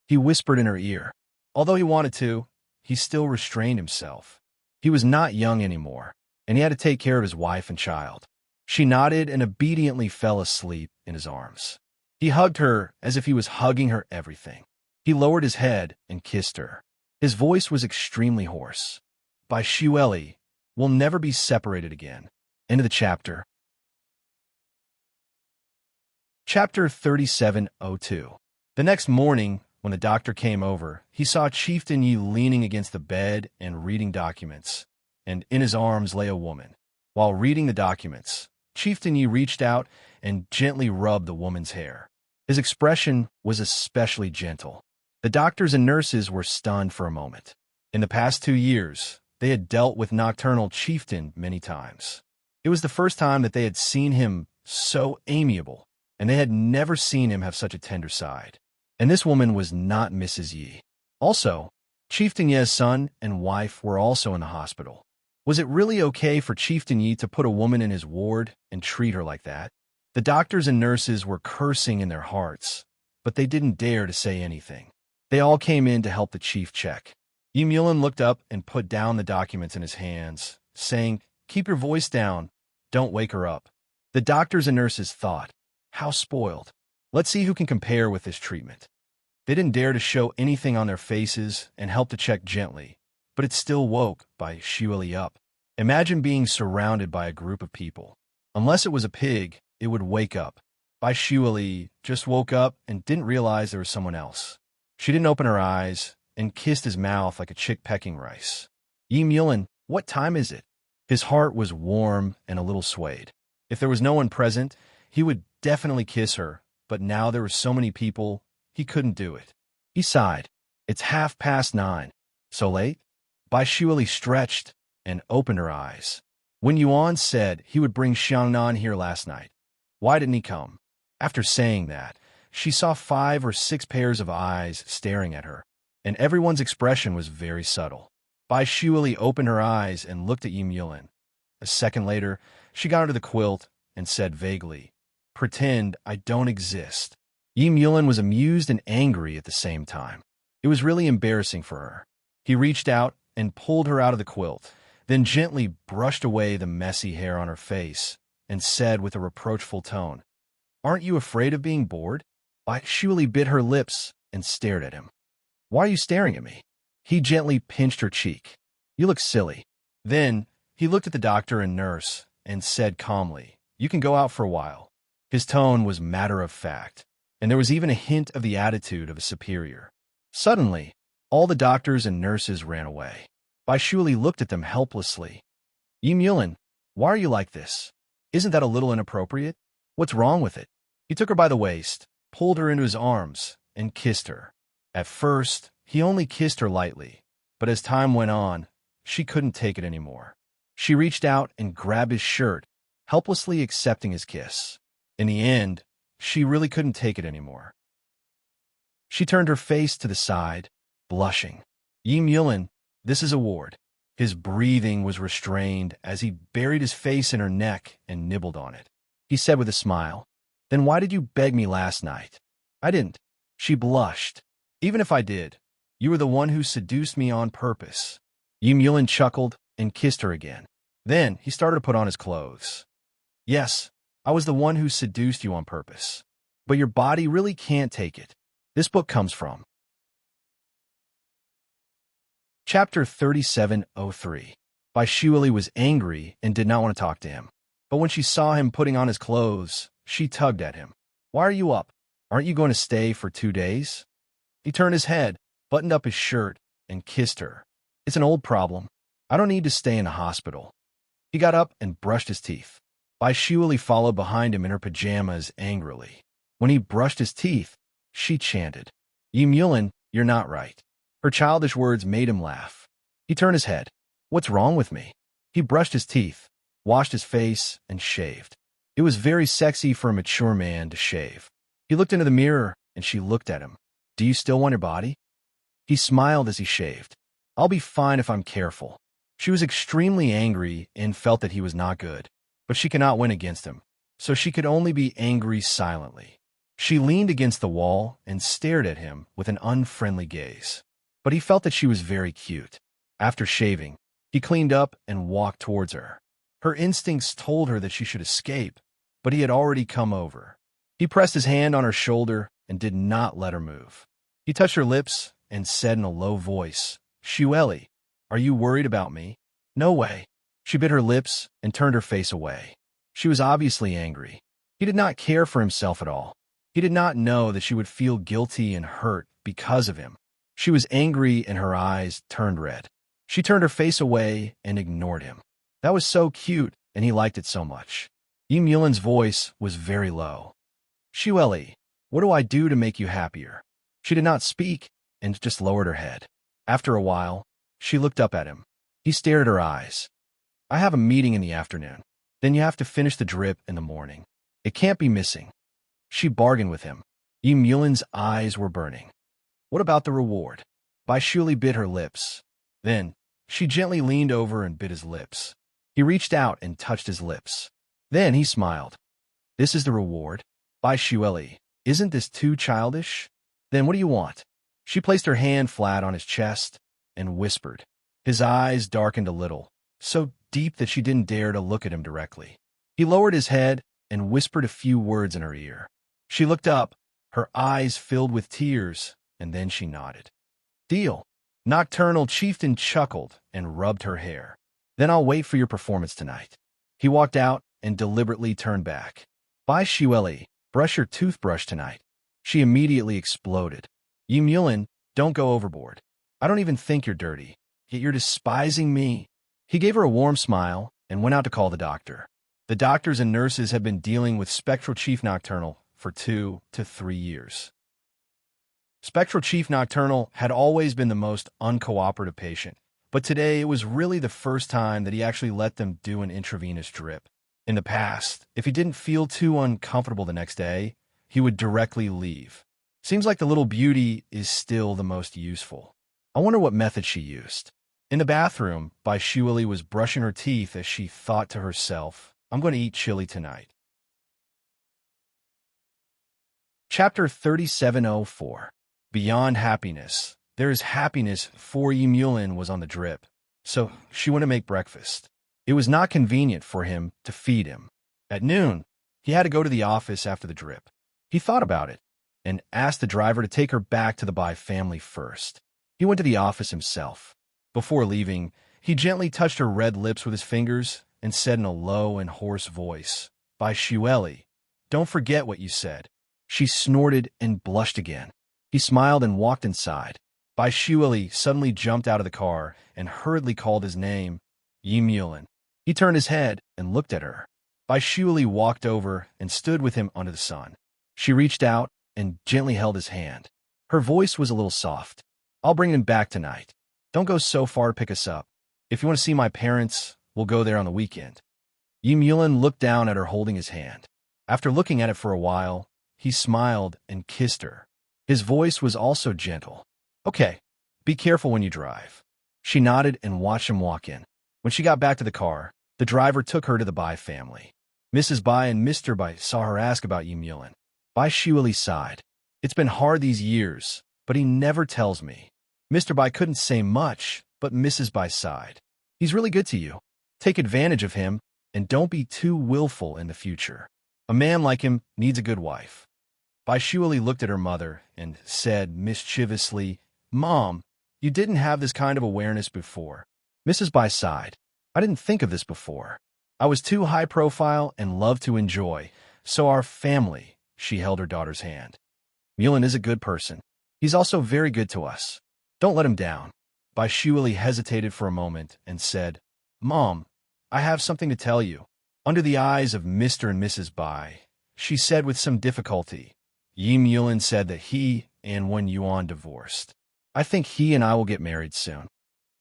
He whispered in her ear. Although he wanted to, he still restrained himself. He was not young anymore, and he had to take care of his wife and child. She nodded and obediently fell asleep in his arms. He hugged her as if he was hugging her everything. He lowered his head and kissed her. His voice was extremely hoarse. Bai Shiuli, we'll never be separated again. End of the chapter. Chapter 3702. The next morning, when the doctor came over, he saw Chieftain Yi leaning against the bed and reading documents, and in his arms lay a woman. While reading the documents, Chieftain Yi reached out and gently rubbed the woman's hair. His expression was especially gentle. The doctors and nurses were stunned for a moment. In the past 2 years, they had dealt with Nocturnal Chieftain many times. It was the first time that they had seen him so amiable, and they had never seen him have such a tender side. And this woman was not Mrs. Yi. Also, Chieftain Ye's son and wife were also in the hospital. Was it really okay for Chieftain Yi to put a woman in his ward and treat her like that? The doctors and nurses were cursing in their hearts, but they didn't dare to say anything. They all came in to help the chief check. Yulin looked up and put down the documents in his hands, saying, Keep your voice down. Don't wake her up. The doctors and nurses thought, How spoiled. Let's see who can compare with this treatment. They didn't dare to show anything on their faces and helped to check gently, but it still woke Bai Shiuli up. Imagine being surrounded by a group of people. Unless it was a pig, it would wake up. Bai Shiuli just woke up and didn't realize there was someone else. She didn't open her eyes and kissed his mouth like a chick pecking rice. Yulin, what time is it? His heart was warm and a little swayed. If there was no one present, he would definitely kiss her, but now there were so many people, he couldn't do it. He sighed. It's 9:30. So late? Bai Shiuli stretched and opened her eyes. When Yuan said he would bring Xiangnan here last night, why didn't he come? After saying that, she saw 5 or 6 pairs of eyes staring at her, and everyone's expression was very subtle. Bai Shiuli opened her eyes and looked at Yulin. A second later, she got under the quilt and said vaguely, Pretend I don't exist. Yulin was amused and angry at the same time. It was really embarrassing for her. He reached out and pulled her out of the quilt, then gently brushed away the messy hair on her face and said with a reproachful tone, Aren't you afraid of being bored? Bai Shiuli bit her lips and stared at him. Why are you staring at me? He gently pinched her cheek. You look silly. Then he looked at the doctor and nurse and said calmly, You can go out for a while. His tone was matter-of-fact, and there was even a hint of the attitude of a superior. Suddenly, all the doctors and nurses ran away. Bai Shuili looked at them helplessly. Yulin, why are you like this? Isn't that a little inappropriate? What's wrong with it? He took her by the waist, pulled her into his arms, and kissed her. At first, he only kissed her lightly, but as time went on, she couldn't take it anymore. She reached out and grabbed his shirt, helplessly accepting his kiss. In the end, she really couldn't take it anymore. She turned her face to the side, blushing. Yulin, this is a ward. His breathing was restrained as he buried his face in her neck and nibbled on it. He said with a smile, Then why did you beg me last night? I didn't. She blushed. Even if I did, you were the one who seduced me on purpose. Yulin chuckled and kissed her again. Then he started to put on his clothes. Yes, I was the one who seduced you on purpose. But your body really can't take it. This book comes from Chapter 3703. Bai Shuili was angry and did not want to talk to him. But when she saw him putting on his clothes, she tugged at him. Why are you up? Aren't you going to stay for 2 days? He turned his head, buttoned up his shirt, and kissed her. It's an old problem. I don't need to stay in the hospital. He got up and brushed his teeth. Bai Shuili followed behind him in her pajamas angrily. When he brushed his teeth, she chanted, Yulin, you're not right. Her childish words made him laugh. He turned his head. What's wrong with me? He brushed his teeth, washed his face, and shaved. It was very sexy for a mature man to shave. He looked into the mirror, and she looked at him. Do you still want your body? He smiled as he shaved. I'll be fine if I'm careful. She was extremely angry and felt that he was not good, but she could not win against him, so she could only be angry silently. She leaned against the wall and stared at him with an unfriendly gaze. But he felt that she was very cute. After shaving, he cleaned up and walked towards her. Her instincts told her that she should escape, but he had already come over. He pressed his hand on her shoulder and did not let her move. He touched her lips and said in a low voice, Shuili, are you worried about me? No way. She bit her lips and turned her face away. She was obviously angry. He did not care for himself at all. He did not know that she would feel guilty and hurt because of him. She was angry and her eyes turned red. She turned her face away and ignored him. That was so cute, and he liked it so much. Yulin's voice was very low. Shuili, what do I do to make you happier? She did not speak and just lowered her head. After a while, she looked up at him. He stared at her eyes. I have a meeting in the afternoon. Then you have to finish the drip in the morning. It can't be missing. She bargained with him. Yulin's eyes were burning. What about the reward? Bai Shuili bit her lips. Then, she gently leaned over and bit his lips. He reached out and touched his lips. Then he smiled. This is the reward? Bai Shuili, isn't this too childish? Then what do you want? She placed her hand flat on his chest and whispered. His eyes darkened a little, so deep that she didn't dare to look at him directly. He lowered his head and whispered a few words in her ear. She looked up, her eyes filled with tears, and then she nodded. Deal. Nocturnal Chieftain chuckled and rubbed her hair. Then I'll wait for your performance tonight. He walked out and deliberately turned back. Bai Shuili, brush your toothbrush tonight. She immediately exploded. Yulin, don't go overboard. I don't even think you're dirty, yet you're despising me. He gave her a warm smile and went out to call the doctor. The doctors and nurses had been dealing with Spectral Chief Nocturnal for 2 to 3 years. Spectral Chief Nocturnal had always been the most uncooperative patient, but today it was really the first time that he actually let them do an intravenous drip. In the past, if he didn't feel too uncomfortable the next day, he would directly leave. Seems like the little beauty is still the most useful. I wonder what method she used. In the bathroom, Bai Shuili was brushing her teeth as she thought to herself, I'm going to eat chili tonight. Chapter 3704. Beyond happiness. There is happiness for Yulin was on the drip, so she went to make breakfast. It was not convenient for him to feed him. At noon, he had to go to the office after the drip. He thought about it and asked the driver to take her back to the Bai family first. He went to the office himself. Before leaving, he gently touched her red lips with his fingers and said in a low and hoarse voice, Bai Shuili, don't forget what you said. She snorted and blushed again. He smiled and walked inside. Bai Shuili suddenly jumped out of the car and hurriedly called his name, Yi Mulin. He turned his head and looked at her. Bai Shuili walked over and stood with him under the sun. She reached out and gently held his hand. Her voice was a little soft. I'll bring him back tonight. Don't go so far to pick us up. If you want to see my parents, we'll go there on the weekend. Yi Mulin looked down at her holding his hand. After looking at it for a while, he smiled and kissed her. His voice was also gentle. Okay, be careful when you drive. She nodded and watched him walk in. When she got back to the car, the driver took her to the Bai family. Mrs. Bai and Mr. Bai saw her ask about Yi Mulin. Bai Shuili sighed. It's been hard these years, but he never tells me. Mr. Bai couldn't say much, but Mrs. Bai sighed. He's really good to you. Take advantage of him, and don't be too willful in the future. A man like him needs a good wife. Bai Shuili looked at her mother and said mischievously, Mom, you didn't have this kind of awareness before. Mrs. Bai sighed. I didn't think of this before. I was too high profile and loved to enjoy, so our family, she held her daughter's hand. Mulin is a good person. He's also very good to us. Don't let him down. Bai Shuili hesitated for a moment and said, Mom, I have something to tell you. Under the eyes of Mr. and Mrs. Bai, she said with some difficulty, Yi Mulin said that he and Wen Yuan divorced. I think he and I will get married soon.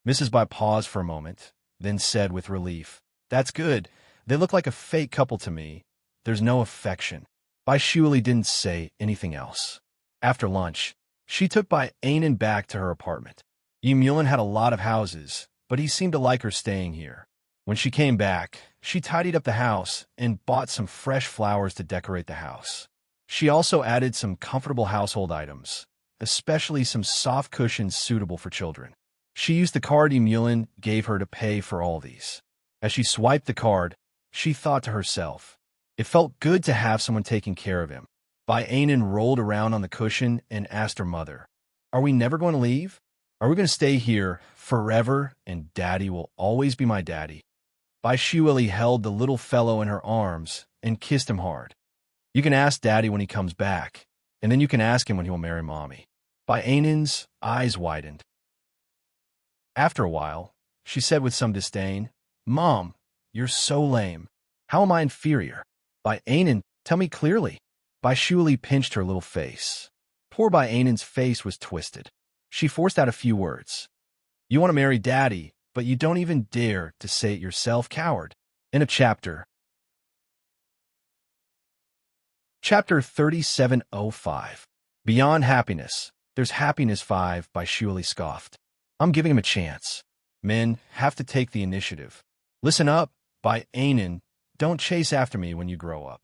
Mrs. Bai paused for a moment, then said with relief, That's good. They look like a fake couple to me. There's no affection. Bai Shuili didn't say anything else. After lunch, she took Bai Ainen back to her apartment. Yi Mulin had a lot of houses, but he seemed to like her staying here. When she came back, she tidied up the house and bought some fresh flowers to decorate the house. She also added some comfortable household items, especially some soft cushions suitable for children. She used the card Yi Mulin gave her to pay for all these. As she swiped the card, she thought to herself, it felt good to have someone taking care of him. Bai Ainen rolled around on the cushion and asked her mother, Are we never going to leave? Are we going to stay here forever and Daddy will always be my daddy? Bai Shuili held the little fellow in her arms and kissed him hard. You can ask Daddy when he comes back, and then you can ask him when he will marry Mommy. Bai Ainen's eyes widened. After a while, she said with some disdain, Mom, you're so lame. How am I inferior? Bai Ainen, tell me clearly. Bai Shuili pinched her little face. Poor Bai Ainen's face was twisted. She forced out a few words. You want to marry Daddy, but you don't even dare to say it yourself, coward. In a chapter. Chapter 3705. Beyond Happiness. There's Happiness 5 Bai Shuili scoffed. I'm giving him a chance. Men have to take the initiative. Listen up, Bai Ainen. Don't chase after me when you grow up.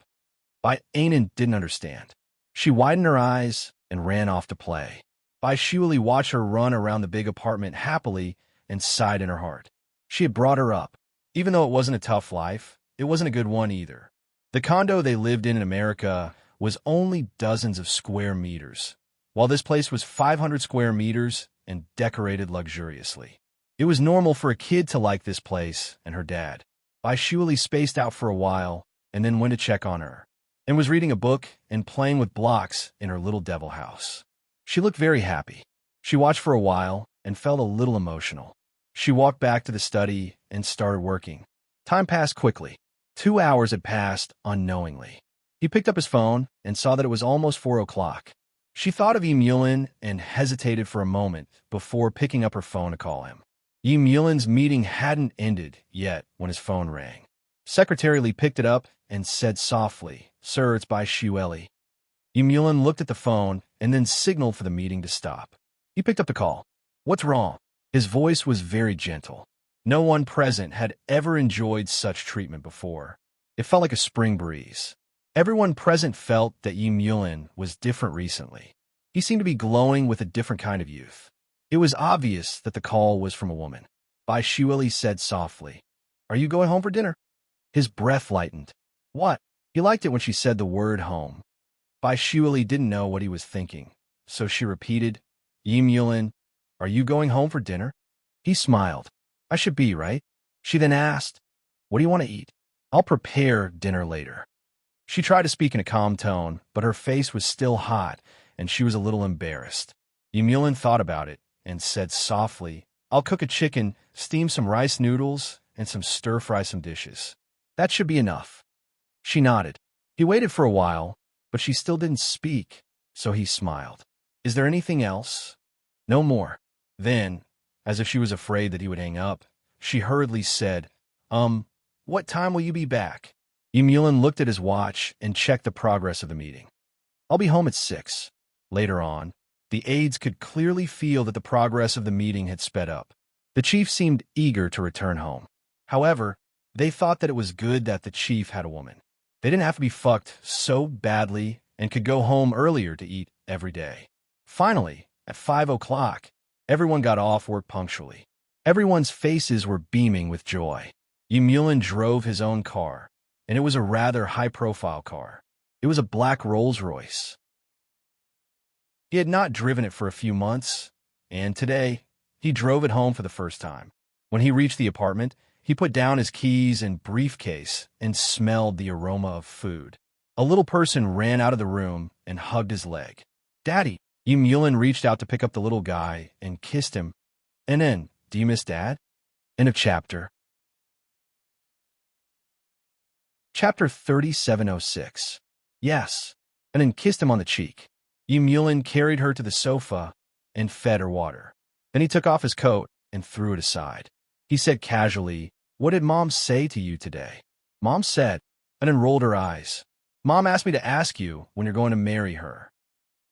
Bai Ainen didn't understand. She widened her eyes and ran off to play. Bai Shuili watched her run around the big apartment happily and sighed in her heart. She had brought her up. Even though it wasn't a tough life, it wasn't a good one either. The condo they lived in America was only dozens of square meters, while this place was 500 square meters and decorated luxuriously. It was normal for a kid to like this place and her dad. Bai Shuili spaced out for a while and then went to check on her, and was reading a book and playing with blocks in her little devil house. She looked very happy. She watched for a while and felt a little emotional. She walked back to the study and started working. Time passed quickly. 2 hours had passed unknowingly. He picked up his phone and saw that it was almost 4 o'clock. She thought of Yi Mulin and hesitated for a moment before picking up her phone to call him. Yi Mulin's meeting hadn't ended yet when his phone rang. Secretary Lee picked it up and said softly, Sir, it's Bai Shuili. Yi Mulin looked at the phone and then signaled for the meeting to stop. He picked up the call. What's wrong? His voice was very gentle. No one present had ever enjoyed such treatment before. It felt like a spring breeze. Everyone present felt that Yi Mulin was different recently. He seemed to be glowing with a different kind of youth. It was obvious that the call was from a woman. Bai Shuili said softly, Are you going home for dinner? His breath lightened. What? He liked it when she said the word home. Bai Shuili didn't know what he was thinking, so she repeated, Yi Mulin, are you going home for dinner? He smiled. I should be, right? She then asked, What do you want to eat? I'll prepare dinner later. She tried to speak in a calm tone, but her face was still hot, and she was a little embarrassed. Yi Mulin thought about it and said softly, "I'll cook a chicken, steam some rice noodles, and stir-fry some dishes. That should be enough." She nodded. He waited for a while, but she still didn't speak, so he smiled. "Is there anything else?" "No more." Then, as if she was afraid that he would hang up, she hurriedly said, What time will you be back?" Yumulin looked at his watch and checked the progress of the meeting. "I'll be home at 6. Later on, the aides could clearly feel that the progress of the meeting had sped up. The chief seemed eager to return home. However, they thought that it was good that the chief had a woman. They didn't have to be fucked so badly and could go home earlier to eat every day. Finally, at 5 o'clock, everyone got off work punctually. Everyone's faces were beaming with joy. Yumulin drove his own car, and it was a rather high-profile car. It was a black Rolls-Royce. He had not driven it for a few months, and today, he drove it home for the first time. When he reached the apartment, he put down his keys and briefcase and smelled the aroma of food. A little person ran out of the room and hugged his leg. "Daddy!" Yumulin reached out to pick up the little guy and kissed him. And then, "Do you miss Dad?" End of chapter. Chapter 3706. Yes. And then kissed him on the cheek. Yumulin carried her to the sofa and fed her water. Then he took off his coat and threw it aside. He said casually, "What did Mom say to you today?" "Mom said," and then rolled her eyes. "Mom asked me to ask you when you're going to marry her."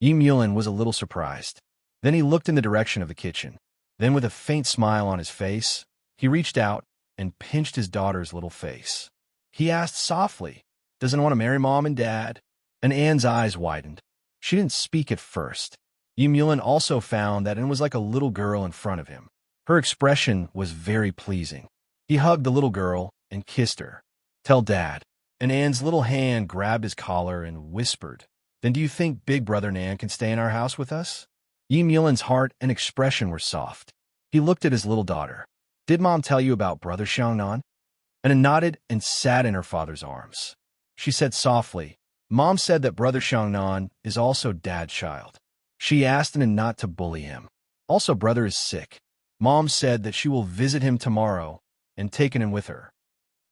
Yumulin was a little surprised. Then he looked in the direction of the kitchen. Then with a faint smile on his face, he reached out and pinched his daughter's little face. He asked softly, "Doesn't want to marry Mom and Dad?" And Anne's eyes widened. She didn't speak at first. Yumulin also found that Anne was like a little girl in front of him. Her expression was very pleasing. He hugged the little girl and kissed her. "Tell Dad." And Anne's little hand grabbed his collar and whispered, "Then do you think Big Brother Nan can stay in our house with us?" Yumulin's heart and expression were soft. He looked at his little daughter. "Did Mom tell you about Brother Xiangnan?" And Anne nodded and sat in her father's arms. She said softly, "Mom said that Brother Xiangnan is also Dad's child. She asked Anne not to bully him. Also, Brother is sick. Mom said that she will visit him tomorrow and take him with her."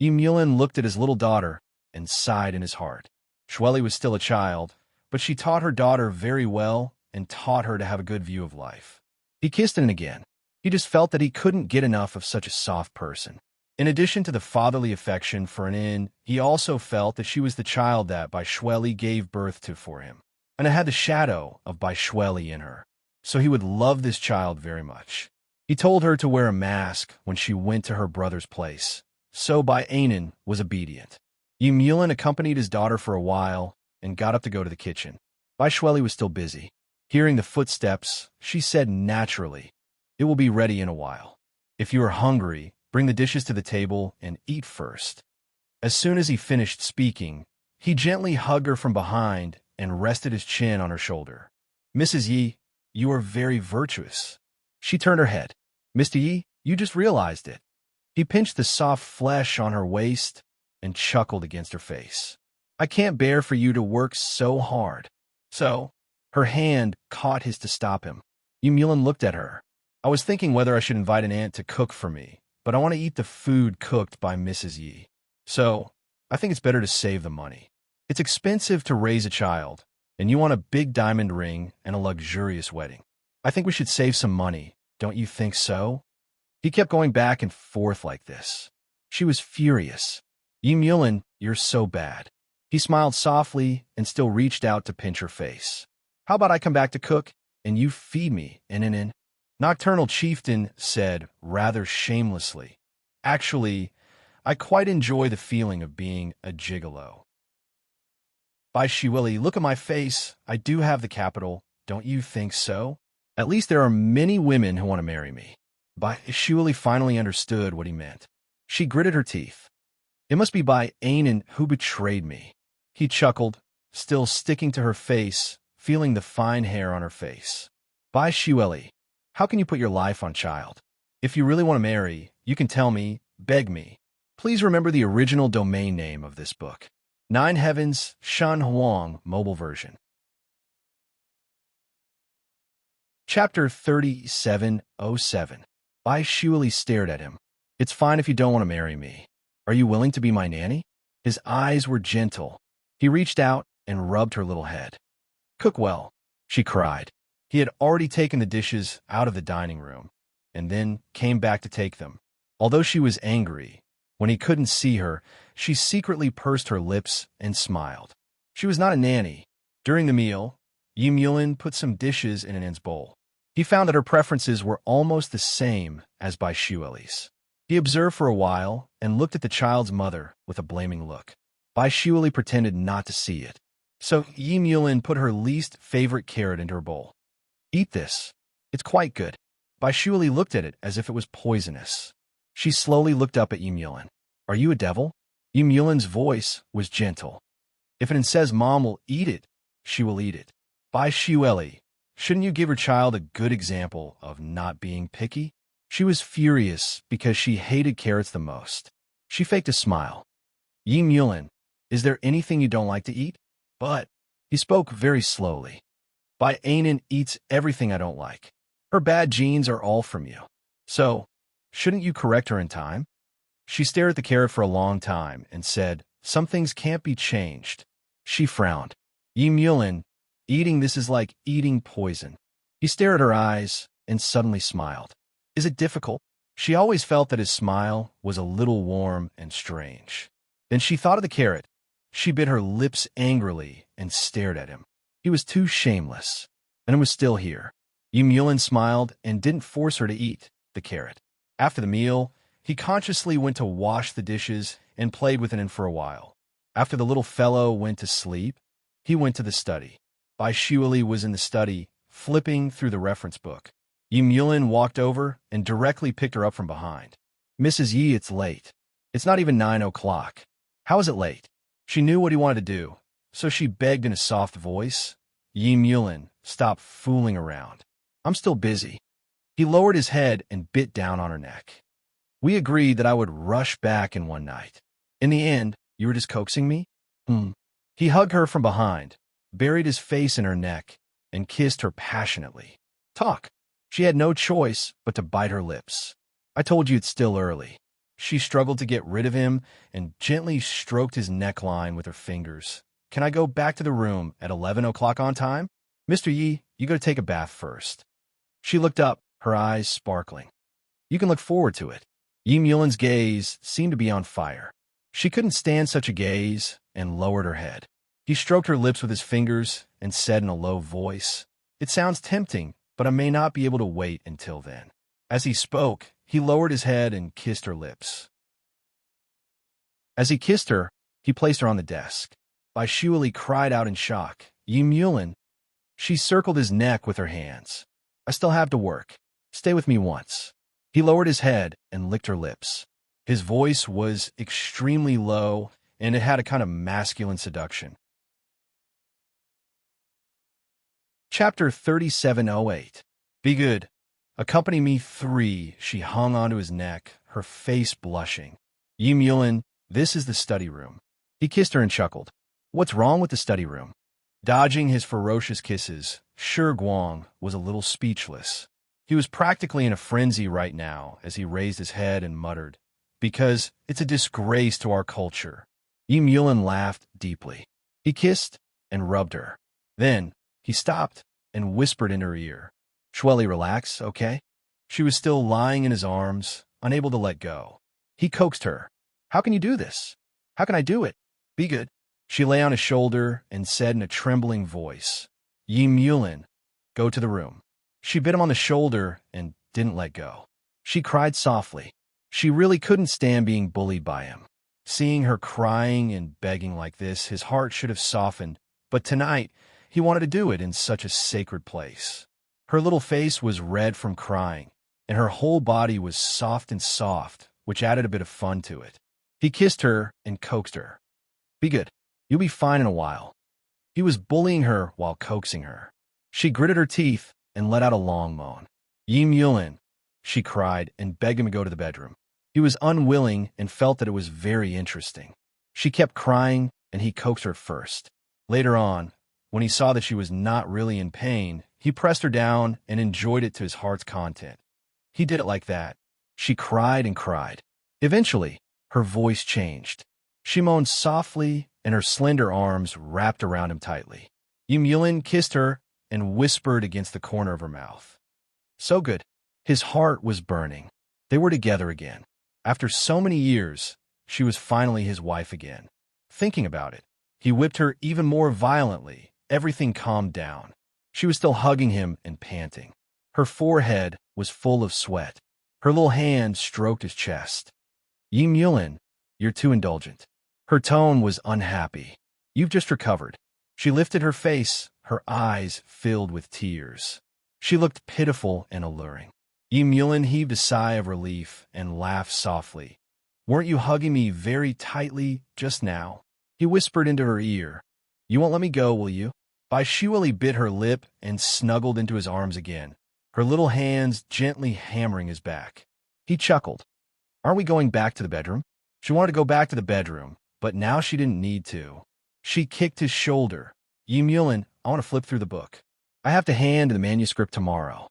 Yumulin looked at his little daughter and sighed in his heart. Shweli was still a child, but she taught her daughter very well and taught her to have a good view of life. He kissed Anne again. He just felt that he couldn't get enough of such a soft person. In addition to the fatherly affection for Anne, he also felt that she was the child that Bai Shweli gave birth to for him, and it had the shadow of Bai Shweli in her, so he would love this child very much. He told her to wear a mask when she went to her brother's place, so Bai Anan was obedient. Yumulin accompanied his daughter for a while and got up to go to the kitchen. Bai Shweli was still busy. Hearing the footsteps, she said naturally, "It will be ready in a while. If you are hungry, bring the dishes to the table and eat first." As soon as he finished speaking, he gently hugged her from behind and rested his chin on her shoulder. "Mrs. Yi, you are very virtuous." She turned her head. "Mr. Yi, you just realized it." He pinched the soft flesh on her waist and chuckled against her face. "I can't bear for you to work so hard." So, her hand caught his to stop him. Yumulin looked at her. "I was thinking whether I should invite an aunt to cook for me, but I want to eat the food cooked by Mrs. Yi. So, I think it's better to save the money. It's expensive to raise a child, and you want a big diamond ring and a luxurious wedding. I think we should save some money, don't you think so?" He kept going back and forth like this. She was furious. "Yumulin, you're so bad." He smiled softly and still reached out to pinch her face. "How about I come back to cook, and you feed me, in?" Nocturnal Chieftain said, rather shamelessly, "Actually, I quite enjoy the feeling of being a gigolo." "By Shweli, look at my face. I do have the capital. Don't you think so? At least there are many women who want to marry me." By Shweli finally understood what he meant. She gritted her teeth. "It must be by Anan who betrayed me." He chuckled, still sticking to her face, feeling the fine hair on her face. "By Shweli, how can you put your life on child? If you really want to marry, you can tell me, beg me. Please remember the original domain name of this book. 9 Heavens, Shan Huang, mobile version. Chapter 3707. Bai Shuali stared at him. It's fine if you don't want to marry me. Are you willing to be my nanny? His eyes were gentle. He reached out and rubbed her little head. Cook well, she cried. He had already taken the dishes out of the dining room, and then came back to take them. Although she was angry, when he couldn't see her, she secretly pursed her lips and smiled. She was not a nanny. During the meal, Yim Yulin put some dishes in An's bowl. He found that her preferences were almost the same as Bai Shuali's. He observed for a while and looked at the child's mother with a blaming look. Bai Shuali pretended not to see it. So Yim Yulin put her least favorite carrot into her bowl. Eat this. It's quite good. Bai Shuali looked at it as if it was poisonous. She slowly looked up at Yim Yulin. Are you a devil? Yim Yulin's voice was gentle. If it says mom will eat it, she will eat it. Bai Shuali, shouldn't you give her child a good example of not being picky? She was furious because she hated carrots the most. She faked a smile. Yim Yulin, is there anything you don't like to eat? But he spoke very slowly. Bai Anan eats everything I don't like. Her bad genes are all from you. So, shouldn't you correct her in time? She stared at the carrot for a long time and said, some things can't be changed. She frowned. Yim Yulin, eating this is like eating poison. He stared at her eyes and suddenly smiled. Is it difficult? She always felt that his smile was a little warm and strange. Then she thought of the carrot. She bit her lips angrily and stared at him. He was too shameless, and it was still here. Yim Yulin smiled and didn't force her to eat the carrot. After the meal, he consciously went to wash the dishes and played with it for a while. After the little fellow went to sleep, he went to the study. Bai Shuali was in the study, flipping through the reference book. Yim Yulin walked over and directly picked her up from behind. Mrs. Yi, it's late. It's not even 9 o'clock. How is it late? She knew what he wanted to do, so she begged in a soft voice. Yim Yulin, stop fooling around. I'm still busy. He lowered his head and bit down on her neck. We agreed that I would rush back in one night. In the end, you were just coaxing me? He hugged her from behind, buried his face in her neck, and kissed her passionately. Talk. She had no choice but to bite her lips. I told you it's still early. She struggled to get rid of him and gently stroked his neckline with her fingers. Can I go back to the room at 11 o'clock on time? Mr. Yi, you go to take a bath first. She looked up, her eyes sparkling. You can look forward to it. Yim Yulin's gaze seemed to be on fire. She couldn't stand such a gaze and lowered her head. He stroked her lips with his fingers and said in a low voice, It sounds tempting, but I may not be able to wait until then. As he spoke, he lowered his head and kissed her lips. As he kissed her, he placed her on the desk. Bai Shuali cried out in shock. Yim Yulin. She circled his neck with her hands. I still have to work. Stay with me once. He lowered his head and licked her lips. His voice was extremely low, and it had a kind of masculine seduction. Chapter 3708. Be good. Accompany me 3. She hung onto his neck, her face blushing. Yim Yulin, this is the study room. He kissed her and chuckled. What's wrong with the study room? Dodging his ferocious kisses, Shi Guang was a little speechless. He was practically in a frenzy right now as he raised his head and muttered, Because it's a disgrace to our culture. Yim Yulin laughed deeply. He kissed and rubbed her. Then he stopped and whispered in her ear, Shuali, relax, okay? She was still lying in his arms, unable to let go. He coaxed her. How can you do this? How can I do it? Be good. She lay on his shoulder and said in a trembling voice, Yim Yulin, go to the room. She bit him on the shoulder and didn't let go. She cried softly. She really couldn't stand being bullied by him. Seeing her crying and begging like this, his heart should have softened, but tonight he wanted to do it in such a sacred place. Her little face was red from crying, and her whole body was soft, which added a bit of fun to it. He kissed her and coaxed her. Be good. You'll be fine in a while. He was bullying her while coaxing her. She gritted her teeth and let out a long moan. Yim Yulin, she cried and begged him to go to the bedroom. He was unwilling and felt that it was very interesting. She kept crying and he coaxed her first. Later on, when he saw that she was not really in pain, He pressed her down and enjoyed it to his heart's content. He did it like that. She cried and cried. Eventually, her voice changed. She moaned softly, and her slender arms wrapped around him tightly. Yulin kissed her and whispered against the corner of her mouth. So good. His heart was burning. They were together again. After so many years, she was finally his wife again. Thinking about it, he whipped her even more violently. Everything calmed down. She was still hugging him and panting. Her forehead was full of sweat. Her little hand stroked his chest. Yulin, you're too indulgent. Her tone was unhappy. You've just recovered. She lifted her face, her eyes filled with tears. She looked pitiful and alluring. Yulin heaved a sigh of relief and laughed softly. Weren't you hugging me very tightly just now? He whispered into her ear. You won't let me go, will you? Baishiwali bit her lip and snuggled into his arms again, her little hands gently hammering his back. He chuckled. Aren't we going back to the bedroom? She wanted to go back to the bedroom, but now she didn't need to. She kicked his shoulder. Yulin, I want to flip through the book. I have to hand the manuscript tomorrow.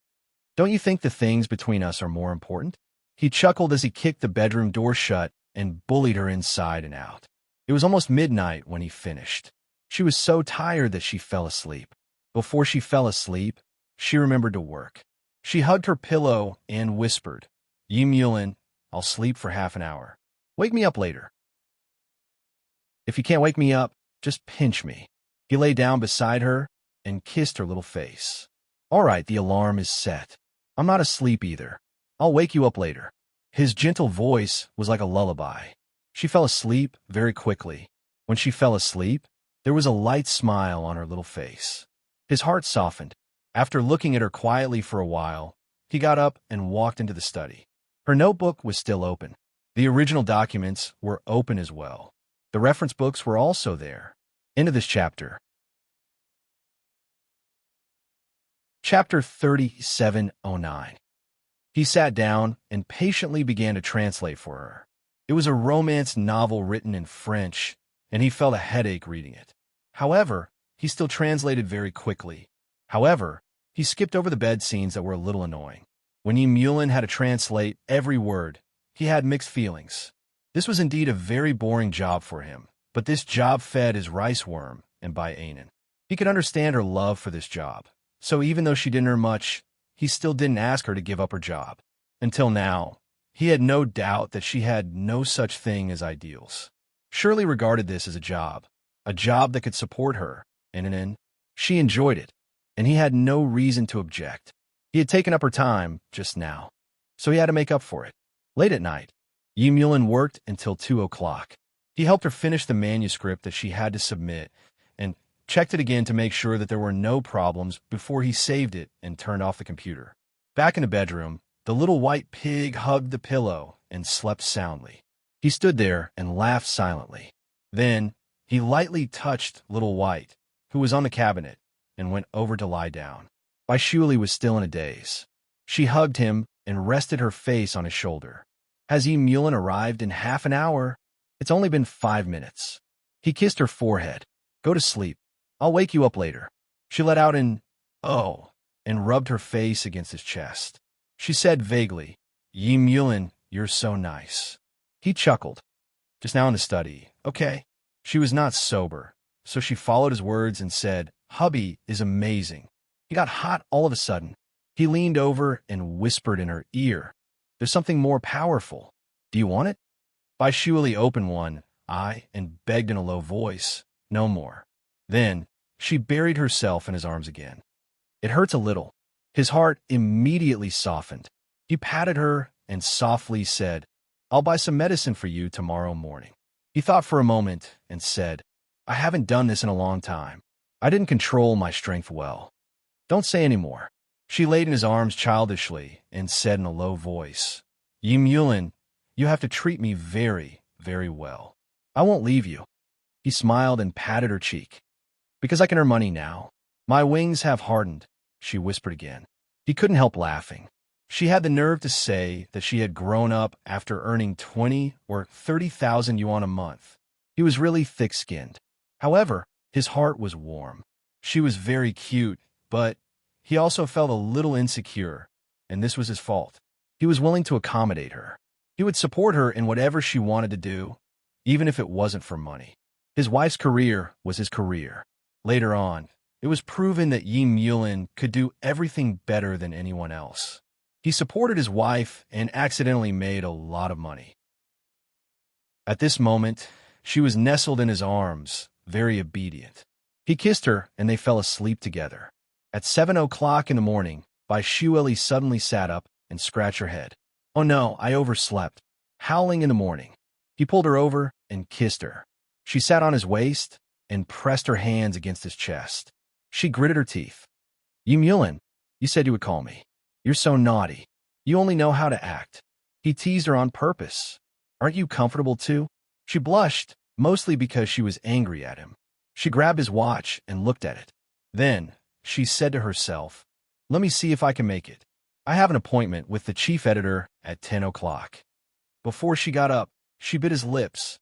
Don't you think the things between us are more important? He chuckled as he kicked the bedroom door shut and bullied her inside and out. It was almost midnight when he finished. She was so tired that she fell asleep. Before she fell asleep, she remembered to work. She hugged her pillow and whispered, Yulin, I'll sleep for half an hour. Wake me up later. If you can't wake me up, just pinch me. He lay down beside her and kissed her little face. All right, the alarm is set. I'm not asleep either. I'll wake you up later. His gentle voice was like a lullaby. She fell asleep very quickly. When she fell asleep, there was a light smile on her little face. His heart softened. After looking at her quietly for a while, he got up and walked into the study. Her notebook was still open. The original documents were open as well. The reference books were also there. End of this chapter. Chapter 3709. He sat down and patiently began to translate for her. It was a romance novel written in French, and he felt a headache reading it. However, he still translated very quickly. However, he skipped over the bed scenes that were a little annoying. When Yulin had to translate every word, he had mixed feelings. This was indeed a very boring job for him, but this job fed his rice worm and by Anan. He could understand her love for this job, so even though she didn't earn much, he still didn't ask her to give up her job. Until now, he had no doubt that she had no such thing as ideals. Shirley regarded this as a job that could support her, and she enjoyed it, and he had no reason to object. He had taken up her time just now, so he had to make up for it. Late at night, Yulin worked until 2 o'clock. He helped her finish the manuscript that she had to submit and checked it again to make sure that there were no problems before he saved it and turned off the computer. Back in the bedroom, the little white pig hugged the pillow and slept soundly. He stood there and laughed silently. Then, he lightly touched Little White, who was on the cabinet, and went over to lie down. Baishiwali was still in a daze. She hugged him and rested her face on his shoulder. Has Yulin arrived in half an hour? It's only been 5 minutes. He kissed her forehead. Go to sleep. I'll wake you up later. She let out an, oh, and rubbed her face against his chest. She said vaguely, Yulin, you're so nice. He chuckled. Just now in the study, okay? She was not sober, so she followed his words and said, hubby is amazing. He got hot all of a sudden. He leaned over and whispered in her ear, there's something more powerful. Do you want it? Baishiwali opened one eye and begged in a low voice, no more. Then, she buried herself in his arms again. It hurts a little. His heart immediately softened. He patted her and softly said, I'll buy some medicine for you tomorrow morning. He thought for a moment and said, I haven't done this in a long time. I didn't control my strength well. Don't say any more. She laid in his arms childishly and said in a low voice, Yulin, you have to treat me very, very well. I won't leave you. He smiled and patted her cheek. Because I can earn money now. My wings have hardened, she whispered again. He couldn't help laughing. She had the nerve to say that she had grown up after earning 20 or 30,000 yuan a month. He was really thick-skinned. However, his heart was warm. She was very cute, but he also felt a little insecure, and this was his fault. He was willing to accommodate her. He would support her in whatever she wanted to do, even if it wasn't for money. His wife's career was his career. Later on, it was proven that Yi Mulin could do everything better than anyone else. He supported his wife and accidentally made a lot of money. At this moment, she was nestled in his arms, very obedient. He kissed her, and they fell asleep together. At 7 o'clock in the morning, Bai Shueli suddenly sat up and scratched her head. "Oh no, I overslept." Howling in the morning, he pulled her over and kissed her. She sat on his waist and pressed her hands against his chest. She gritted her teeth. "Yi Mulin, you said you would call me. You're so naughty. You only know how to act." He teased her on purpose. "Aren't you comfortable too?" She blushed, mostly because she was angry at him. She grabbed his watch and looked at it. Then, she said to herself, "Let me see if I can make it. I have an appointment with the chief editor at 10 o'clock. Before she got up, she bit his lips.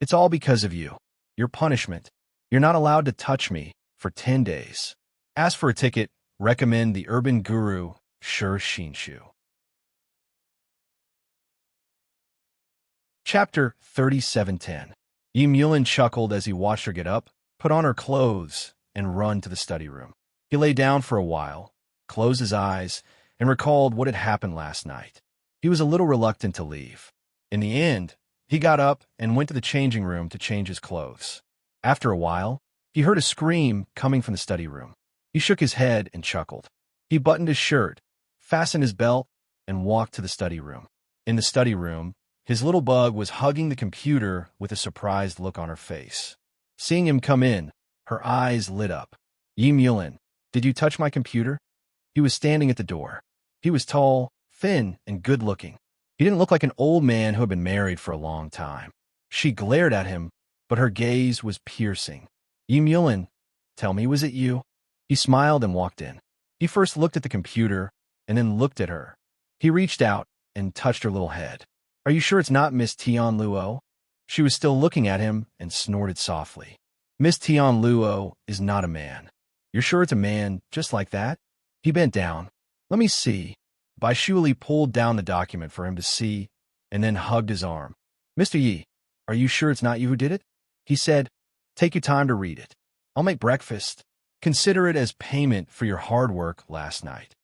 "It's all because of you. Your punishment. You're not allowed to touch me for 10 days. Ask for a ticket. Recommend the urban guru, Shi Shinshu." Chapter 37:10. Yi Mulin chuckled as he watched her get up, put on her clothes, and run to the study room. He lay down for a while, closed his eyes, and recalled what had happened last night. He was a little reluctant to leave. In the end, he got up and went to the changing room to change his clothes. After a while, he heard a scream coming from the study room. He shook his head and chuckled. He buttoned his shirt, fastened his belt, and walked to the study room. In the study room, his little bug was hugging the computer with a surprised look on her face. Seeing him come in, her eyes lit up. "Yi Mulin, did you touch my computer?" He was standing at the door. He was tall, thin, and good-looking. He didn't look like an old man who had been married for a long time. She glared at him, but her gaze was piercing. "Yi Mulin, tell me, was it you?" He smiled and walked in. He first looked at the computer, and then looked at her. He reached out and touched her little head. "Are you sure it's not Miss Tian Luo?" She was still looking at him and snorted softly. "Miss Tian Luo is not a man." "You're sure it's a man just like that?" He bent down. "Let me see." Bai Shueli pulled down the document for him to see, and then hugged his arm. "Mr. Yi, are you sure it's not you who did it?" He said, "Take your time to read it. I'll make breakfast. Consider it as payment for your hard work last night."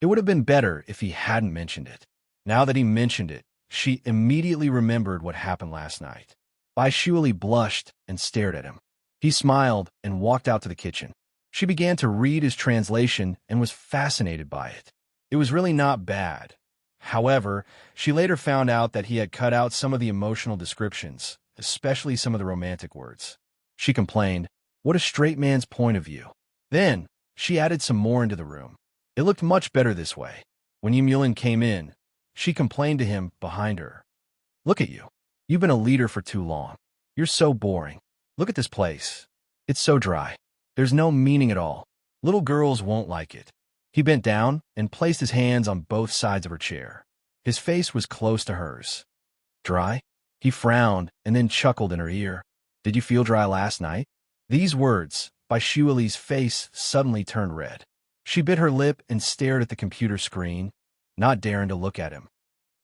It would have been better if he hadn't mentioned it. Now that he mentioned it, she immediately remembered what happened last night. Bai Shueli blushed and stared at him. He smiled and walked out to the kitchen. She began to read his translation and was fascinated by it. It was really not bad. However, she later found out that he had cut out some of the emotional descriptions, especially some of the romantic words. She complained, "What a straight man's point of view." Then, she added some more into the room. It looked much better this way. When Yi Mulin came in, she complained to him behind her. "Look at you. You've been a leader for too long. You're so boring. Look at this place. It's so dry. There's no meaning at all. Little girls won't like it." He bent down and placed his hands on both sides of her chair. His face was close to hers. "Dry?" He frowned and then chuckled in her ear. "Did you feel dry last night?" These words, Bai Shueli's face suddenly turned red. She bit her lip and stared at the computer screen, not daring to look at him.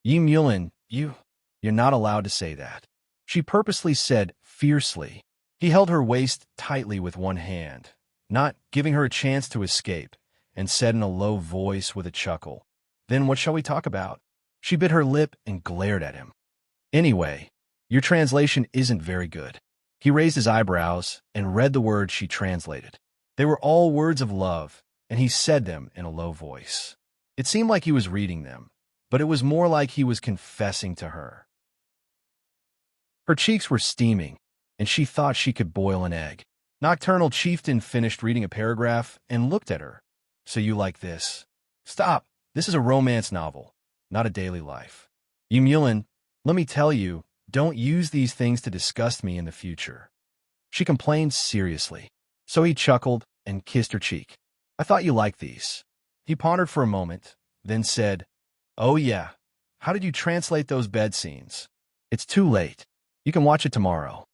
"Yi Mulin, you're not allowed to say that," she purposely said fiercely. He held her waist tightly with one hand, not giving her a chance to escape, and said in a low voice with a chuckle, "Then what shall we talk about?" She bit her lip and glared at him. "Anyway, your translation isn't very good." He raised his eyebrows and read the words she translated. They were all words of love, and he said them in a low voice. It seemed like he was reading them, but it was more like he was confessing to her. Her cheeks were steaming, and she thought she could boil an egg. Nocturnal Chieftain finished reading a paragraph and looked at her. "So you like this?" "Stop. This is a romance novel, not a daily life." "Yi Mulin, let me tell you, don't use these things to disgust me in the future." She complained seriously. So he chuckled and kissed her cheek. "I thought you liked these." He pondered for a moment, then said, "Oh yeah, how did you translate those bed scenes?" "It's too late. You can watch it tomorrow."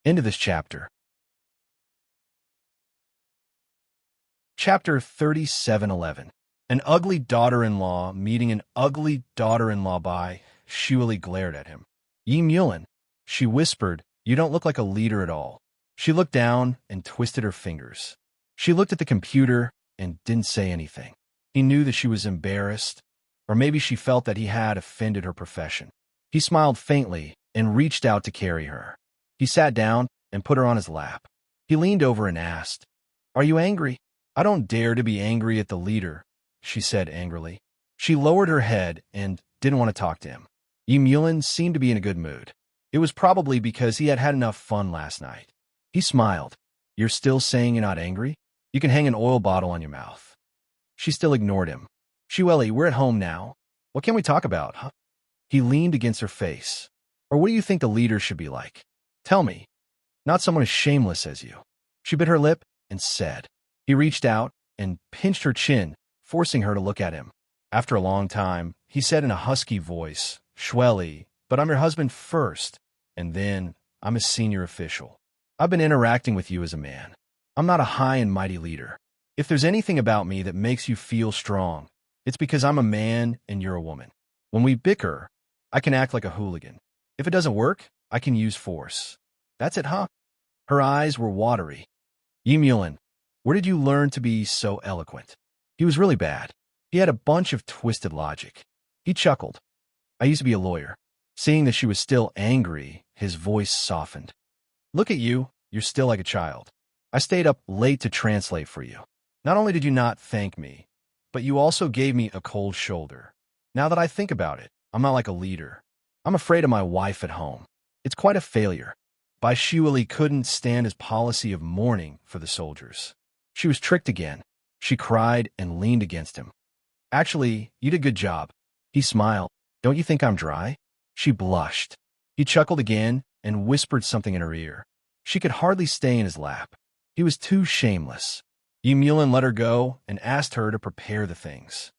End of this chapter. Chapter 37:11. An ugly daughter-in-law meeting an ugly daughter-in-law. By Shuali glared at him. Yi Mulin, she whispered, you don't look like a leader at all. She looked down and twisted her fingers. She looked at the computer and didn't say anything. He knew that she was embarrassed, or maybe she felt that he had offended her profession. He smiled faintly and reached out to carry her. He sat down and put her on his lap. He leaned over and asked, are you angry? I don't dare to be angry at the leader, she said angrily. She lowered her head and didn't want to talk to him. Yi Mulin seemed to be in a good mood. It was probably because he had had enough fun last night. He smiled. You're still saying you're not angry? You can hang an oil bottle on your mouth. She still ignored him. Shuali, we're at home now. What can we talk about, huh? He leaned against her face. Or what do you think the leader should be like? Tell me. Not someone as shameless as you. She bit her lip and said. He reached out and pinched her chin, forcing her to look at him. After a long time, he said in a husky voice, Shuali, but I'm your husband first, and then I'm a senior official. I've been interacting with you as a man. I'm not a high and mighty leader. If there's anything about me that makes you feel strong, it's because I'm a man and you're a woman. When we bicker, I can act like a hooligan. If it doesn't work, I can use force. That's it, huh? Her eyes were watery. Yi Mulin, where did you learn to be so eloquent? He was really bad. He had a bunch of twisted logic. He chuckled. I used to be a lawyer. Seeing that she was still angry, his voice softened. Look at you, you're still like a child. I stayed up late to translate for you. Not only did you not thank me, but you also gave me a cold shoulder. Now that I think about it, I'm not like a leader. I'm afraid of my wife at home. It's quite a failure. Bai Shuali couldn't stand his policy of mourning for the soldiers. She was tricked again. She cried and leaned against him. Actually, you did a good job. He smiled. Don't you think I'm dry? She blushed. He chuckled again and whispered something in her ear. She could hardly stay in his lap. He was too shameless. Yi Mulin let her go and asked her to prepare the things.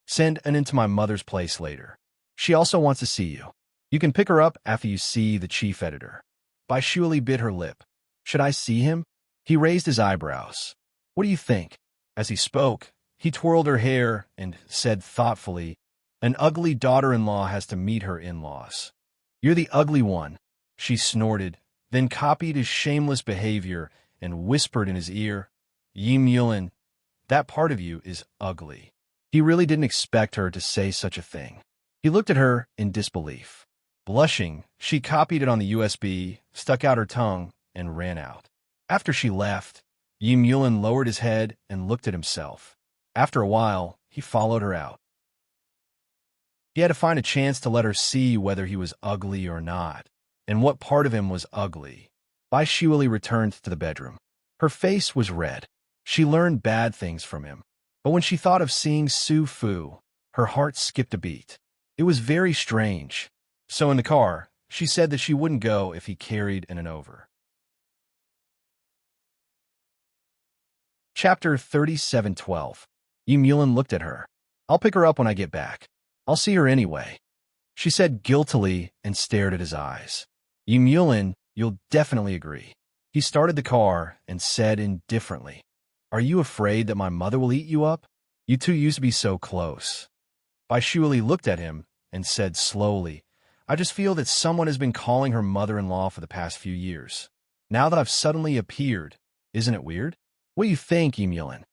Send an into my mother's place later. She also wants to see you. You can pick her up after you see the chief editor. Bai Shuali bit her lip. Should I see him? He raised his eyebrows. What do you think? As he spoke, he twirled her hair and said thoughtfully, an ugly daughter-in-law has to meet her in-laws. You're the ugly one, she snorted, then copied his shameless behavior and whispered in his ear, Yi Mulin, that part of you is ugly. He really didn't expect her to say such a thing. He looked at her in disbelief. Blushing, she copied it on the USB, stuck out her tongue, and ran out. After she left, Yi Mulin lowered his head and looked at himself. After a while, he followed her out. He had to find a chance to let her see whether he was ugly or not, and what part of him was ugly. Bai Shuali returned to the bedroom. Her face was red. She learned bad things from him. But when she thought of seeing Su Fu, her heart skipped a beat. It was very strange. So in the car, she said that she wouldn't go if he carried an over. Chapter 37:12. Yi Mulin looked at her. I'll pick her up when I get back. I'll see her anyway. She said guiltily and stared at his eyes. Yi Mulin, you'll definitely agree. He started the car and said indifferently, Are you afraid that my mother will eat you up? You two used to be so close. Bai Shuali looked at him and said slowly, I just feel that someone has been calling her mother-in-law for the past few years. Now that I've suddenly appeared, isn't it weird? What do you think, Yi Mulin?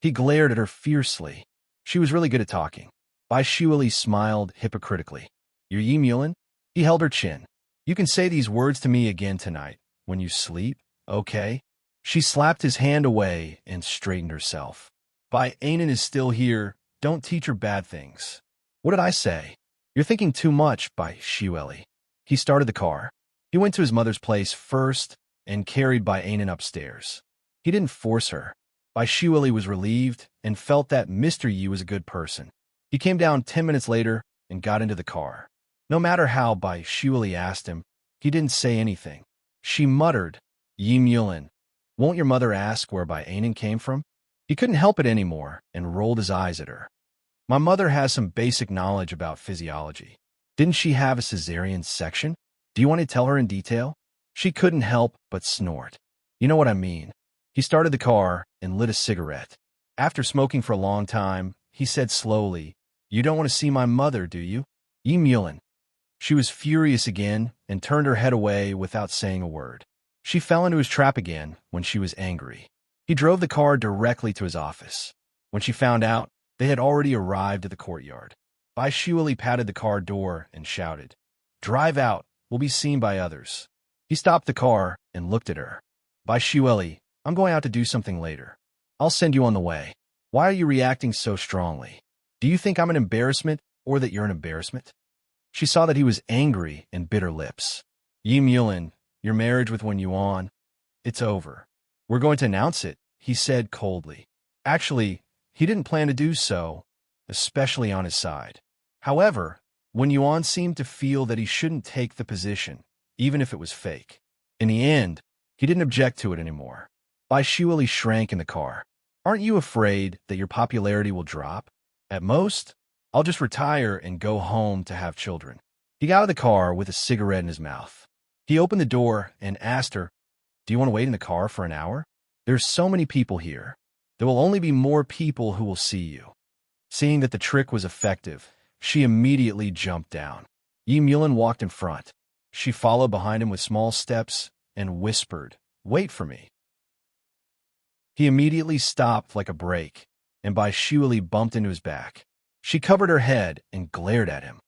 He glared at her fiercely. She was really good at talking. Bai Shuali smiled hypocritically. You're Yi Mulin? He held her chin. You can say these words to me again tonight, when you sleep, okay? She slapped his hand away and straightened herself. Bai Anan is still here. Don't teach her bad things. What did I say? You're thinking too much, Bai Shuali. He started the car. He went to his mother's place first and carried Bai Anan upstairs. He didn't force her. Bai Shuali was relieved and felt that Mr. Yi was a good person. He came down 10 minutes later and got into the car. No matter how Bai Shuali asked him, he didn't say anything. She muttered, Yi Mulin, won't your mother ask where Bai Anan came from? He couldn't help it anymore and rolled his eyes at her. My mother has some basic knowledge about physiology. Didn't she have a cesarean section? Do you want to tell her in detail? She couldn't help but snort. You know what I mean. He started the car and lit a cigarette. After smoking for a long time, he said slowly, "You don't want to see my mother, do you? Yi Mulin." She was furious again and turned her head away without saying a word. She fell into his trap again when she was angry. He drove the car directly to his office. When she found out, they had already arrived at the courtyard. Bai Shuili patted the car door and shouted, "Drive out, we'll be seen by others." He stopped the car and looked at her. "Bai Shuili, I'm going out to do something later. I'll send you on the way. Why are you reacting so strongly? Do you think I'm an embarrassment or that you're an embarrassment?" She saw that he was angry and bit her lips. "Yi Mulin, your marriage with Wen Yuan, it's over. We're going to announce it," he said coldly. Actually, he didn't plan to do so, especially on his side. However, Wen Yuan seemed to feel that he shouldn't take the position, even if it was fake. In the end, he didn't object to it anymore. Bai Shuili shrank in the car. "Aren't you afraid that your popularity will drop? At most, I'll just retire and go home to have children." He got out of the car with a cigarette in his mouth. He opened the door and asked her, "Do you want to wait in the car for an hour? There's so many people here. There will only be more people who will see you." Seeing that the trick was effective, she immediately jumped down. Yi Mulin walked in front. She followed behind him with small steps and whispered, "Wait for me." He immediately stopped like a brake, and Bai Shuili bumped into his back. She covered her head and glared at him.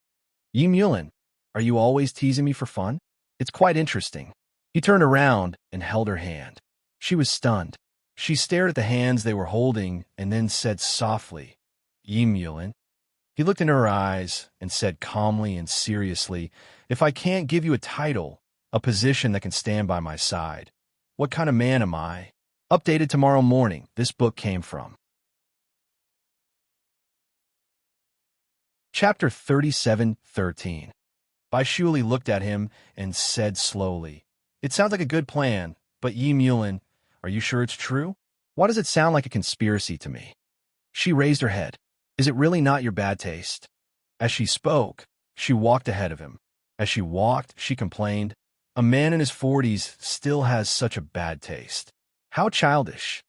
"Yi Mulin, are you always teasing me for fun? It's quite interesting." He turned around and held her hand. She was stunned. She stared at the hands they were holding and then said softly, "Yi Mulin." He looked into her eyes and said calmly and seriously, "If I can't give you a title, a position that can stand by my side, what kind of man am I?" Updated tomorrow morning, this book came from. Chapter 37:13. Bai Shuili looked at him and said slowly, "It sounds like a good plan, but Yi Mulin, are you sure it's true? Why does it sound like a conspiracy to me?" She raised her head. "Is it really not your bad taste?" As she spoke, she walked ahead of him. As she walked, she complained, "A man in his 40s still has such a bad taste. How childish."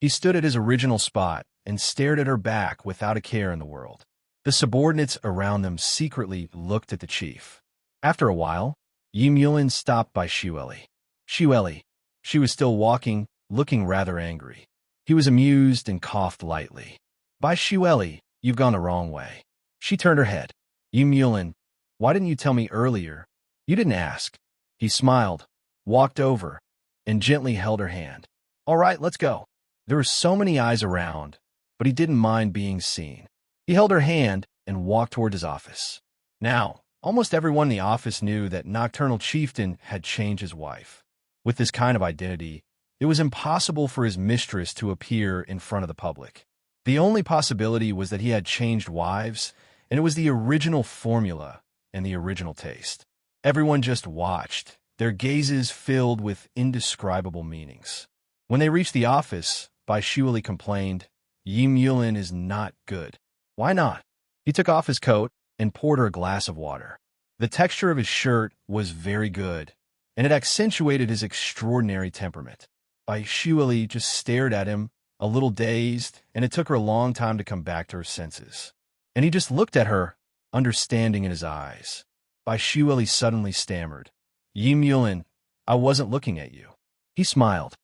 He stood at his original spot and stared at her back without a care in the world. The subordinates around them secretly looked at the chief. After a while, Yi Mulin stopped by Shuili. "Shuili." She was still walking, looking rather angry. He was amused and coughed lightly. "By Shuili, you've gone the wrong way." She turned her head. "Yi Mulin, why didn't you tell me earlier?" "You didn't ask." He smiled, walked over, and gently held her hand. "All right, let's go." There were so many eyes around, but he didn't mind being seen. He held her hand and walked toward his office. Now, almost everyone in the office knew that Nocturnal Chieftain had changed his wife. With this kind of identity, it was impossible for his mistress to appear in front of the public. The only possibility was that he had changed wives, and it was the original formula and the original taste. Everyone just watched, their gazes filled with indescribable meanings. When they reached the office, Bai Shuili complained, "Yi Mulin is not good." "Why not?" He took off his coat and poured her a glass of water. The texture of his shirt was very good, and it accentuated his extraordinary temperament. Bai Shuili just stared at him, a little dazed, and it took her a long time to come back to her senses. And he just looked at her, understanding in his eyes. Bai Shuili suddenly stammered, "Yi Mulin, I wasn't looking at you." He smiled.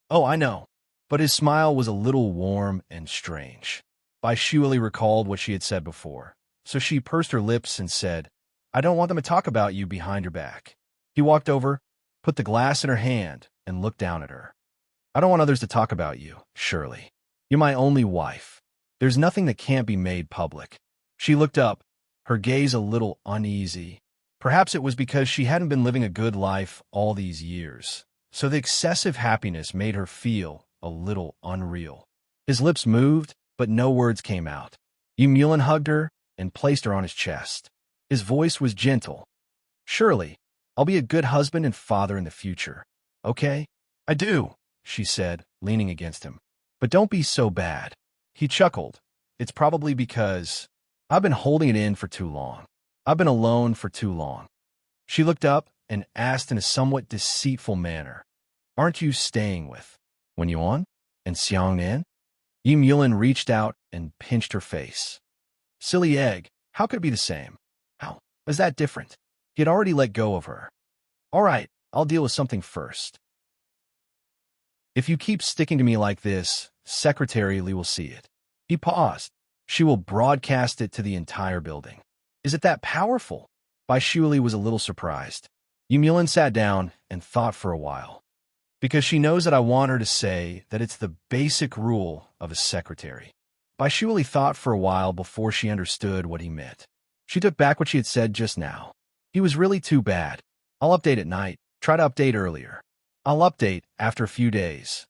"Oh, I know." But his smile was a little warm and strange. Bai Shuili recalled what she had said before, so she pursed her lips and said, "I don't want them to talk about you behind your back." He walked over, put the glass in her hand, and looked down at her. "I don't want others to talk about you, Shirley. You're my only wife. There's nothing that can't be made public." She looked up, her gaze a little uneasy. Perhaps it was because she hadn't been living a good life all these years, so the excessive happiness made her feel a little unreal. His lips moved, but no words came out. Yi Mulin hugged her and placed her on his chest. His voice was gentle. "Surely, I'll be a good husband and father in the future. Okay?" "I do," she said, leaning against him. "But don't be so bad." He chuckled. "It's probably because I've been holding it in for too long. I've been alone for too long." She looked up and asked in a somewhat deceitful manner, "Aren't you staying with Wen Yuan and Xiangnan?" Yulin reached out and pinched her face. Silly egg, how could it be the same? How is that different? He had already let go of her. All right, I'll deal with something first. If you keep sticking to me like this, Secretary Lee will see it. He paused. She will broadcast it to the entire building. Is it that powerful? Bai Shuili was a little surprised. Yulin sat down and thought for a while. Because she knows that I want her to say that it's the basic rule of a secretary. Bai Shuili thought for a while before she understood what he meant. She took back what she had said just now. He was really too bad. I'll update at night. Try to update earlier. I'll update after a few days.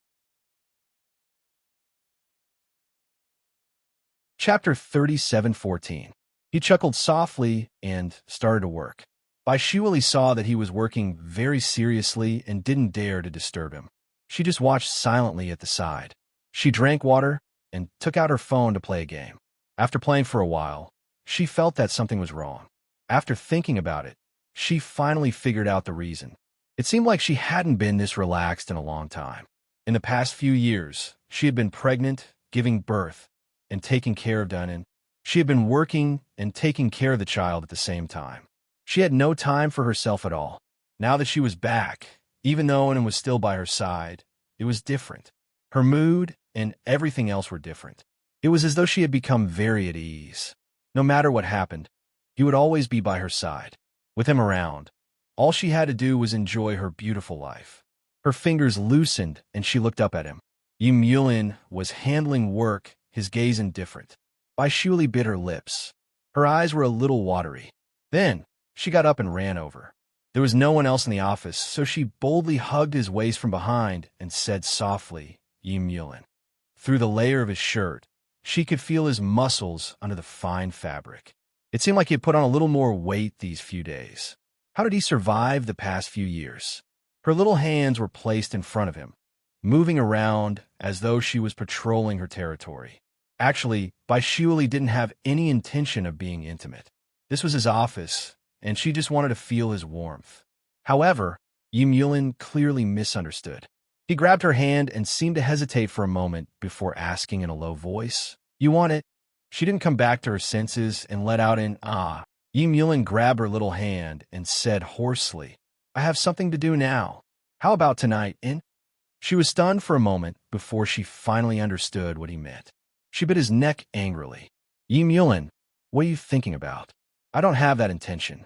Chapter 37:14. He chuckled softly and started to work. Bai Shuili saw that he was working very seriously and didn't dare to disturb him. She just watched silently at the side. She drank water and took out her phone to play a game. After playing for a while, she felt that something was wrong. After thinking about it, she finally figured out the reason. It seemed like she hadn't been this relaxed in a long time. In the past few years, she had been pregnant, giving birth, and taking care of Dunnan. She had been working and taking care of the child at the same time. She had no time for herself at all. Now that she was back, even though Dunnan was still by her side, it was different. Her mood and everything else were different. It was as though she had become very at ease. No matter what happened, he would always be by her side. With him around, all she had to do was enjoy her beautiful life. Her fingers loosened and she looked up at him. Yulin was handling work, his gaze indifferent. Bai Shuili bit her lips. Her eyes were a little watery. Then, she got up and ran over. There was no one else in the office, so she boldly hugged his waist from behind and said softly, Yulin. Through the layer of his shirt, she could feel his muscles under the fine fabric. It seemed like he had put on a little more weight these few days. How did he survive the past few years? Her little hands were placed in front of him, moving around as though she was patrolling her territory. Actually, Bai Shuili didn't have any intention of being intimate. This was his office, and she just wanted to feel his warmth. However, Yulin clearly misunderstood. He grabbed her hand and seemed to hesitate for a moment before asking in a low voice, "You want it?" She didn't come back to her senses and let out an "ah." Yulin grabbed her little hand and said hoarsely, "I have something to do now. How about tonight, in?" She was stunned for a moment before she finally understood what he meant. She bit his neck angrily. "Yulin, what are you thinking about?" "I don't have that intention,"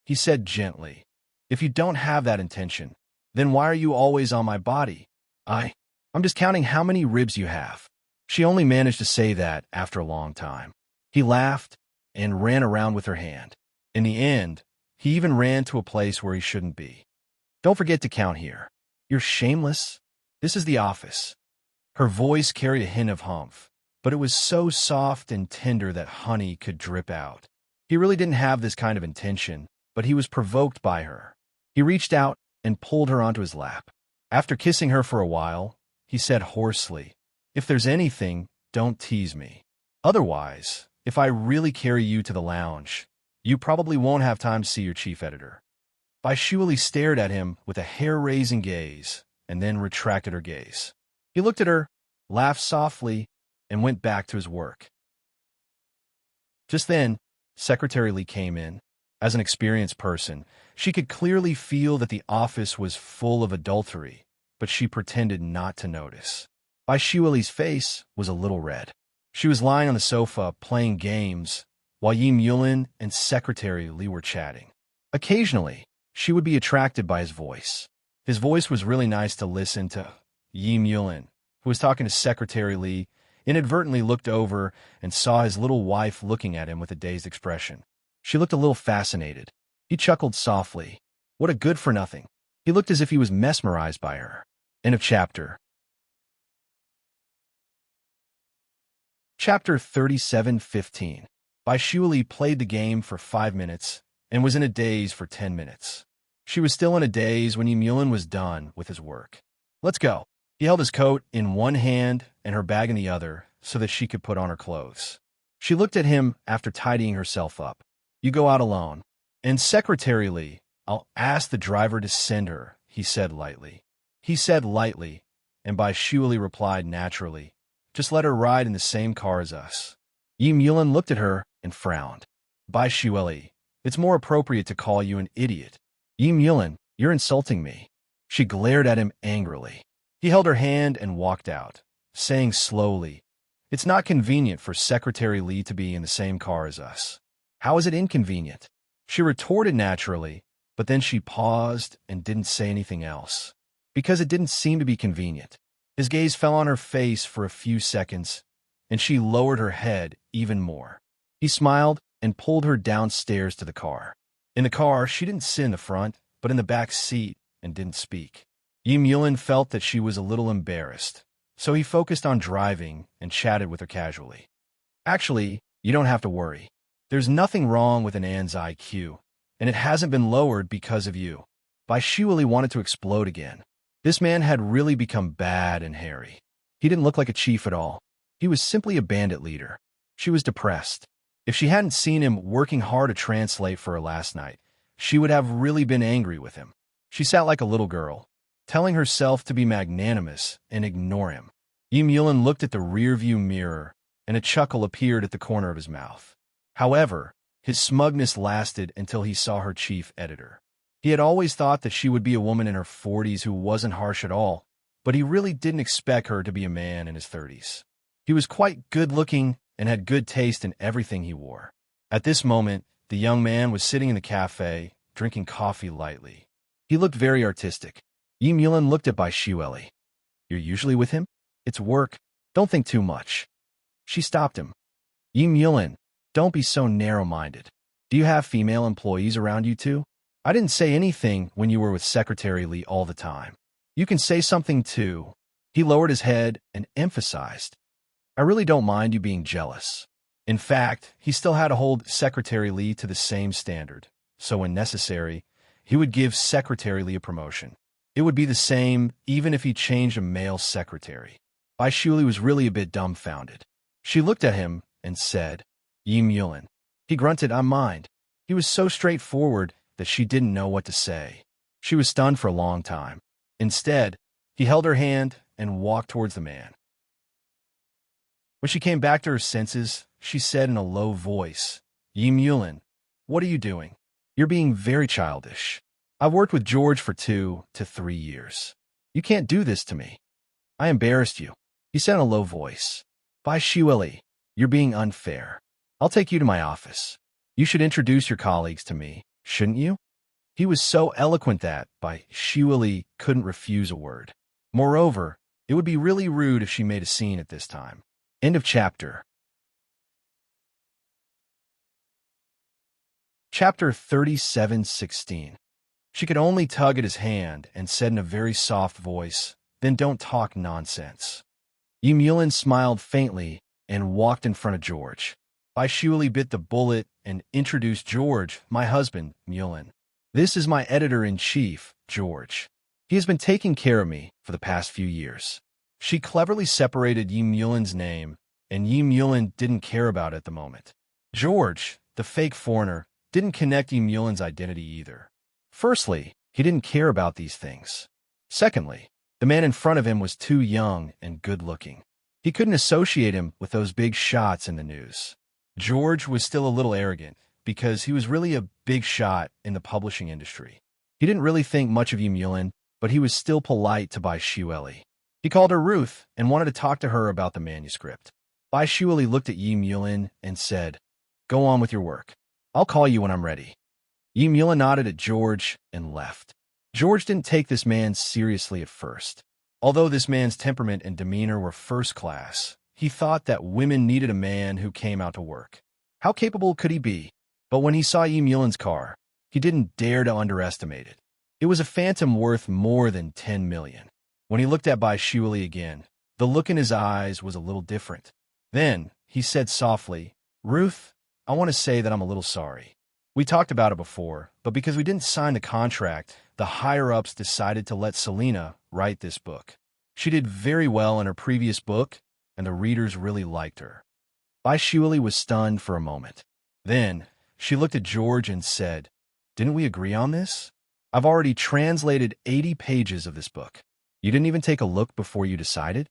he said gently. "If you don't have that intention, then why are you always on my body?" I'm just counting how many ribs you have." She only managed to say that after a long time. He laughed and ran around with her hand. In the end, he even ran to a place where he shouldn't be. "Don't forget to count here. You're shameless. This is the office." Her voice carried a hint of humph, but it was so soft and tender that honey could drip out. He really didn't have this kind of intention, but he was provoked by her. He reached out and pulled her onto his lap. After kissing her for a while, he said hoarsely, "If there's anything, don't tease me. Otherwise, if I really carry you to the lounge, you probably won't have time to see your chief editor." Bai Shuili stared at him with a hair-raising gaze and then retracted her gaze. He looked at her, laughed softly, and went back to his work. Just then, Secretary Lee came in. As an experienced person, she could clearly feel that the office was full of adultery, but she pretended not to notice. Bai Shuili's face was a little red. She was lying on the sofa playing games while Yulin and Secretary Lee were chatting. Occasionally, she would be attracted by his voice. His voice was really nice to listen to. Yulin, who was talking to Secretary Lee, inadvertently looked over and saw his little wife looking at him with a dazed expression. She looked a little fascinated. He chuckled softly. What a good-for-nothing. He looked as if he was mesmerized by her. End of chapter. Chapter 37:15. Bai Shuili played the game for 5 minutes and was in a daze for 10 minutes. She was still in a daze when Yulin was done with his work. "Let's go." He held his coat in one hand and her bag in the other so that she could put on her clothes. She looked at him after tidying herself up. "You go out alone. And Secretary Lee, I'll ask the driver to send her," he said lightly. He said lightly, and Bai Shuili replied naturally, Just let her ride in the same car as us. Yi Mulin looked at her and frowned. Bai Shueli, it's more appropriate to call you an idiot. Yi Mulin, you're insulting me. She glared at him angrily. He held her hand and walked out, saying slowly, it's not convenient for Secretary Li to be in the same car as us. How is it inconvenient? She retorted naturally, but then she paused and didn't say anything else. Because it didn't seem to be convenient. His gaze fell on her face for a few seconds, and she lowered her head even more. He smiled and pulled her downstairs to the car. In the car, she didn't sit in the front, but in the back seat and didn't speak. Yi Mulin felt that she was a little embarrassed, so he focused on driving and chatted with her casually. Actually, you don't have to worry. There's nothing wrong with An's IQ, and it hasn't been lowered because of you. Bai Shueli wanted to explode again. This man had really become bad and hairy. He didn't look like a chief at all. He was simply a bandit leader. She was depressed. If she hadn't seen him working hard to translate for her last night, she would have really been angry with him. She sat like a little girl, telling herself to be magnanimous and ignore him. Yi Mulin looked at the rearview mirror, and a chuckle appeared at the corner of his mouth. However, his smugness lasted until he saw her chief editor. He had always thought that she would be a woman in her 40s who wasn't harsh at all, but he really didn't expect her to be a man in his 30s. He was quite good-looking and had good taste in everything he wore. At this moment, the young man was sitting in the cafe, drinking coffee lightly. He looked very artistic. Yi Mulin looked at Bai Shueli. You're usually with him? It's work. Don't think too much. She stopped him. Yi Mulin, don't be so narrow-minded. Do you have female employees around you too? I didn't say anything when you were with Secretary Li all the time. You can say something too. He lowered his head and emphasized, I really don't mind you being jealous. In fact, he still had to hold Secretary Li to the same standard, so when necessary, he would give Secretary Li a promotion. It would be the same even if he changed a male secretary. Bai Shueli was really a bit dumbfounded. She looked at him and said, Yi Mulin. He grunted, I mind. He was so straightforward that she didn't know what to say. She was stunned for a long time. Instead, he held her hand and walked towards the man. When she came back to her senses, she said in a low voice, Yi Mulin, what are you doing? You're being very childish. I've worked with George for 2 to 3 years. You can't do this to me. I embarrassed you. He said in a low voice, Bai Shueli, you're being unfair. I'll take you to my office. You should introduce your colleagues to me, shouldn't you? He was so eloquent that Bai Shueli couldn't refuse a word. Moreover, it would be really rude if she made a scene at this time. End of chapter. Chapter 37:16. She could only tug at his hand and said in a very soft voice, then don't talk nonsense. Yi Mulin smiled faintly and walked in front of George. Bai Shueli bit the bullet and introduced George, my husband, Mulin. This is my editor-in-chief, George. He has been taking care of me for the past few years. She cleverly separated Yi Mulin's name, and Yi Mulin didn't care about it at the moment. George, the fake foreigner, didn't connect Yi Mulin's identity either. Firstly, he didn't care about these things. Secondly, the man in front of him was too young and good-looking. He couldn't associate him with those big shots in the news. George was still a little arrogant because he was really a big shot in the publishing industry. He didn't really think much of Yi Mulin, but he was still polite to Bai Shueli. He called her Ruth and wanted to talk to her about the manuscript. Bai Shueli looked at Yi Mulin and said, Go on with your work. I'll call you when I'm ready. Yi Mulin nodded at George and left. George didn't take this man seriously at first. Although this man's temperament and demeanor were first class, he thought that women needed a man who came out to work. How capable could he be? But when he saw Yi Mulin's car, he didn't dare to underestimate it. It was a phantom worth more than 10 million. When he looked at Bai Shueli again, the look in his eyes was a little different. Then, he said softly, Ruth, I want to say that I'm a little sorry. We talked about it before, but because we didn't sign the contract, the higher-ups decided to let Selena write this book. She did very well in her previous book, and the readers really liked her. Bai Shueli was stunned for a moment. Then, she looked at George and said, Didn't we agree on this? I've already translated 80 pages of this book. You didn't even take a look before you decided?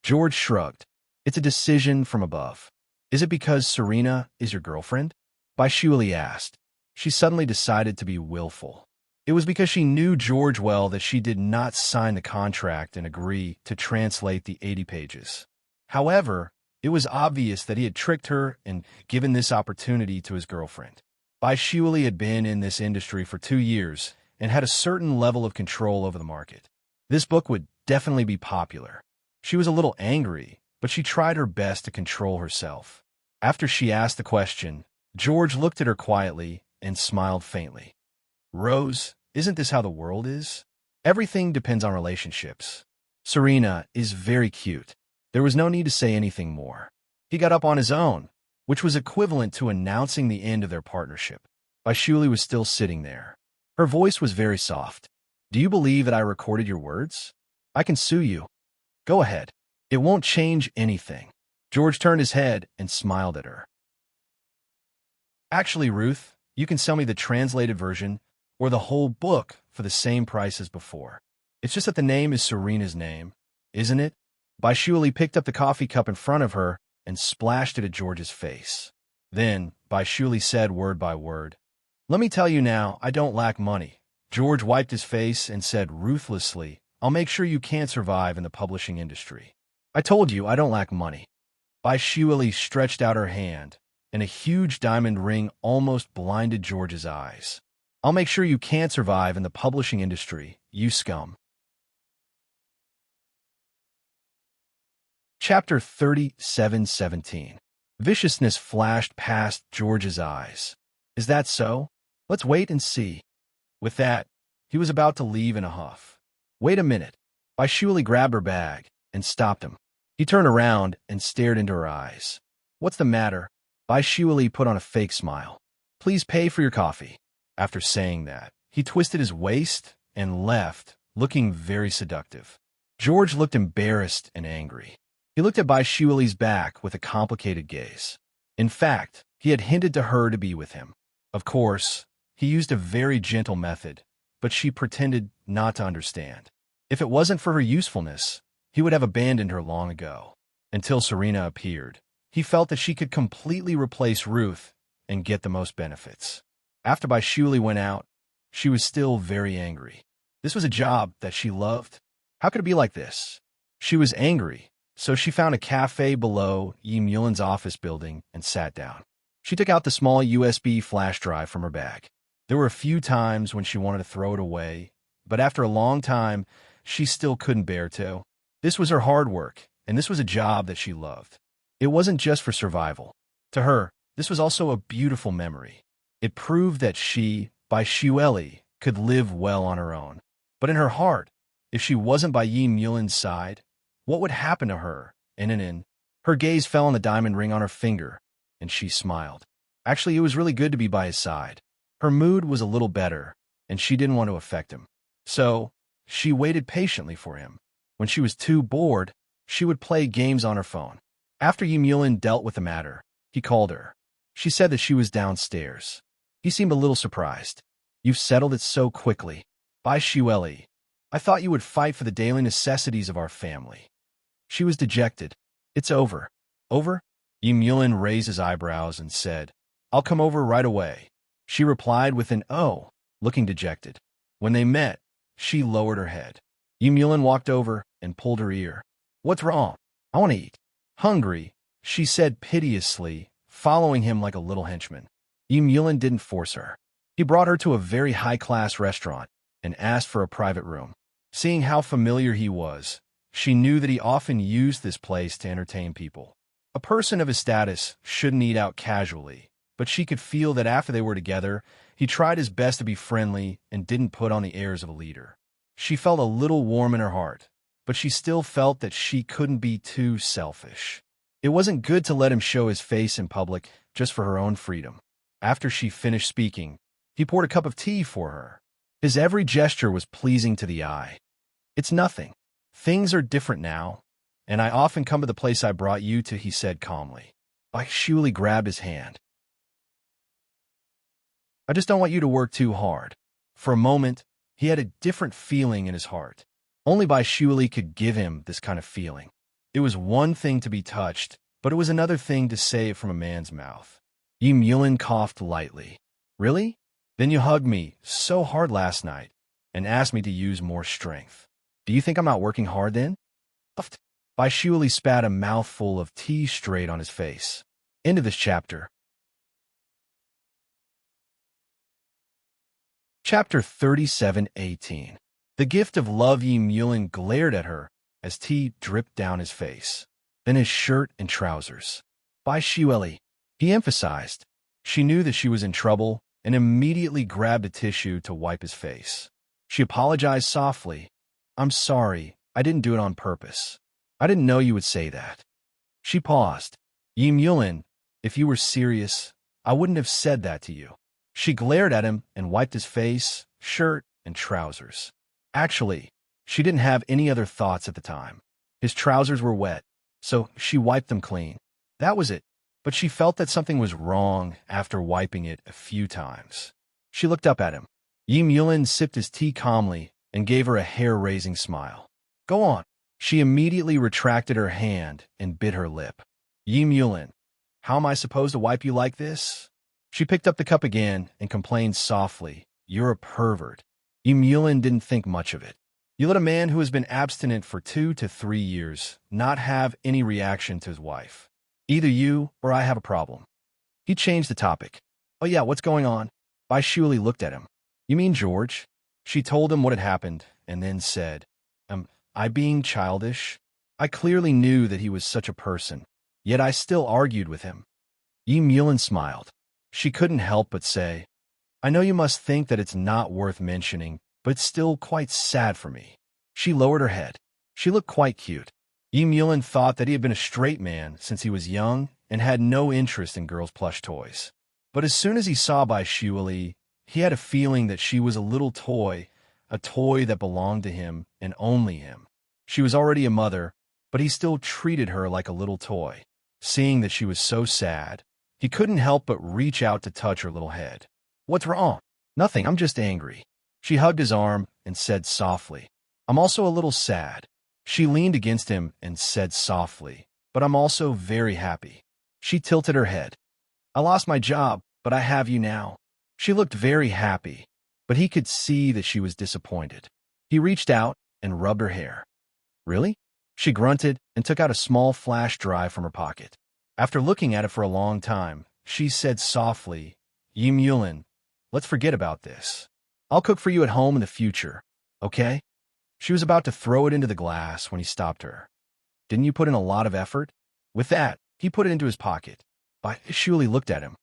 George shrugged. It's a decision from above. Is it because Serena is your girlfriend? Baishuli asked. She suddenly decided to be willful. It was because she knew George well that she did not sign the contract and agree to translate the 80 pages. However, it was obvious that he had tricked her and given this opportunity to his girlfriend. Baishuli had been in this industry for 2 years and had a certain level of control over the market. This book would definitely be popular. She was a little angry, but she tried her best to control herself. After she asked the question, George looked at her quietly and smiled faintly. Rose, isn't this how the world is? Everything depends on relationships. Serena is very cute. There was no need to say anything more. He got up on his own, which was equivalent to announcing the end of their partnership. Baishuli was still sitting there. Her voice was very soft. Do you believe that I recorded your words? I can sue you. Go ahead. It won't change anything. George turned his head and smiled at her. Actually, Ruth, you can sell me the translated version or the whole book for the same price as before. It's just that the name is Serena's name, isn't it? Baishuli picked up the coffee cup in front of her and splashed it at George's face. Then, Baishuli said word by word, Let me tell you now, I don't lack money. George wiped his face and said ruthlessly, I'll make sure you can't survive in the publishing industry. I told you I don't lack money. Baishuli stretched out her hand, and a huge diamond ring almost blinded George's eyes. I'll make sure you can't survive in the publishing industry, you scum. Chapter 37:17. Viciousness flashed past George's eyes. Is that so? Let's wait and see. With that, he was about to leave in a huff. Wait a minute. Baishuli grabbed her bag and stopped him. He turned around and stared into her eyes. What's the matter? Baishuli put on a fake smile. Please pay for your coffee. After saying that, he twisted his waist and left, looking very seductive. George looked embarrassed and angry. He looked at Baishuli's back with a complicated gaze. In fact, he had hinted to her to be with him. Of course, he used a very gentle method, but she pretended not to understand. If it wasn't for her usefulness, he would have abandoned her long ago. Until Serena appeared, he felt that she could completely replace Ruth and get the most benefits. After Baishuli went out, she was still very angry. This was a job that she loved. How could it be like this? She was angry, so she found a cafe below Yim Yulin's office building and sat down. She took out the small USB flash drive from her bag. There were a few times when she wanted to throw it away, but after a long time, she still couldn't bear to. This was her hard work, and this was a job that she loved. It wasn't just for survival. To her, this was also a beautiful memory. It proved that she, Baishuli, could live well on her own. But in her heart, if she wasn't by Yim Yulin's side, what would happen to her? Her gaze fell on the diamond ring on her finger, and she smiled. Actually, it was really good to be by his side. Her mood was a little better, and she didn't want to affect him. So, she waited patiently for him. When she was too bored, she would play games on her phone. After Yim Yulin dealt with the matter, he called her. She said that she was downstairs. He seemed a little surprised. You've settled it so quickly. Baishuli, I thought you would fight for the daily necessities of our family. She was dejected. It's over. Over? Yim Yulin raised his eyebrows and said, I'll come over right away. She replied with an oh, looking dejected. When they met, she lowered her head. Yim Yulin walked over and pulled her ear. What's wrong? I want to eat. Hungry, she said piteously, following him like a little henchman. Yim Yulin didn't force her. He brought her to a very high-class restaurant and asked for a private room. Seeing how familiar he was, she knew that he often used this place to entertain people. A person of his status shouldn't eat out casually, but she could feel that after they were together, he tried his best to be friendly and didn't put on the airs of a leader. She felt a little warm in her heart, but she still felt that she couldn't be too selfish. It wasn't good to let him show his face in public just for her own freedom. After she finished speaking, he poured a cup of tea for her. His every gesture was pleasing to the eye. It's nothing. Things are different now, and I often come to the place I brought you to, he said calmly. Baishuli grabbed his hand. I just don't want you to work too hard. For a moment, he had a different feeling in his heart. Only Baishuli could give him this kind of feeling. It was one thing to be touched, but it was another thing to say it from a man's mouth. Yi Mulin coughed lightly. Really? Then you hugged me so hard last night and asked me to use more strength. Do you think I'm not working hard then? Puffed. Bai Shuili spat a mouthful of tea straight on his face. End of this chapter. Chapter 37:18. The gift of love. Yi Mulin glared at her as tea dripped down his face, then his shirt and trousers. Bai Shuili, he emphasized. She knew that she was in trouble and immediately grabbed a tissue to wipe his face. She apologized softly. I'm sorry, I didn't do it on purpose. I didn't know you would say that. She paused. Yi Mulin, if you were serious, I wouldn't have said that to you. She glared at him and wiped his face, shirt, and trousers. Actually, she didn't have any other thoughts at the time. His trousers were wet, so she wiped them clean. That was it, but she felt that something was wrong after wiping it a few times. She looked up at him. Yi Mulin sipped his tea calmly and gave her a hair-raising smile. Go on. She immediately retracted her hand and bit her lip. Yi Mulin, how am I supposed to wipe you like this? She picked up the cup again and complained softly. You're a pervert. Yi Mulin didn't think much of it. You let a man who has been abstinent for 2 to 3 years not have any reaction to his wife. Either you or I have a problem. He changed the topic. Oh yeah, what's going on? Bai Shuili looked at him. You mean George? She told him what had happened and then said, I being childish? I clearly knew that he was such a person, yet I still argued with him. Yi Mulin smiled. She couldn't help but say, I know you must think that it's not worth mentioning, but it's still quite sad for me. She lowered her head. She looked quite cute. Yi Mulin thought that he had been a straight man since he was young and had no interest in girls' plush toys. But as soon as he saw Bai Shuili, he had a feeling that she was a little toy, a toy that belonged to him and only him. She was already a mother, but he still treated her like a little toy. Seeing that she was so sad, he couldn't help but reach out to touch her little head. What's wrong? Nothing, I'm just angry. She hugged his arm and said softly, I'm also a little sad. She leaned against him and said softly, but I'm also very happy. She tilted her head. I lost my job, but I have you now. She looked very happy, but he could see that she was disappointed. He reached out and rubbed her hair. Really? She grunted and took out a small flash drive from her pocket. After looking at it for a long time, she said softly, Yi Mulin, let's forget about this. I'll cook for you at home in the future, okay? She was about to throw it into the glass when he stopped her. Didn't you put in a lot of effort? With that, he put it into his pocket. Bai Shuili looked at him.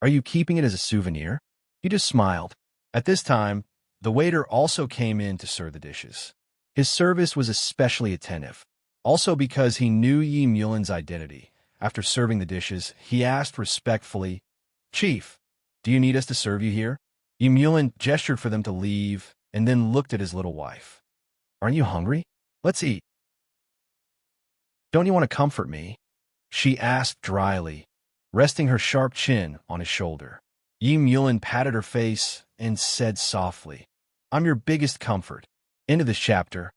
Are you keeping it as a souvenir? He just smiled. At this time, the waiter also came in to serve the dishes. His service was especially attentive, also because he knew Yi Mulin's identity. After serving the dishes, he asked respectfully, Chief, do you need us to serve you here? Yi Mulin gestured for them to leave and then looked at his little wife. Aren't you hungry? Let's eat. Don't you want to comfort me? She asked dryly, resting her sharp chin on his shoulder. Yi Mulin patted her face and said softly, I'm your biggest comfort. End of this chapter.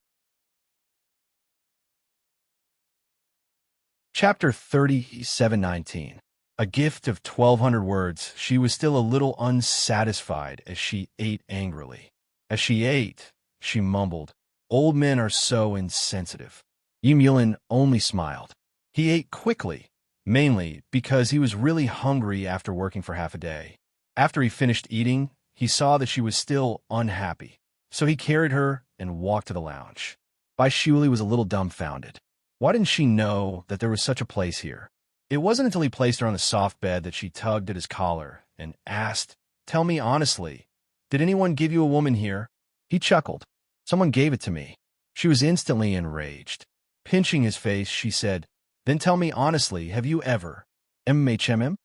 Chapter 37:19. A gift of 1,200 words. She was still a little unsatisfied as she ate angrily. As she ate, she mumbled, Old men are so insensitive. Yi Mulin only smiled. He ate quickly, mainly because he was really hungry after working for half a day. After he finished eating, he saw that she was still unhappy, so he carried her and walked to the lounge. Bai Shuili was a little dumbfounded. Why didn't she know that there was such a place here? It wasn't until he placed her on the soft bed that she tugged at his collar and asked, Tell me honestly, did anyone give you a woman here? He chuckled. Someone gave it to me. She was instantly enraged. Pinching his face, she said, Then tell me honestly, have you ever? MHMM?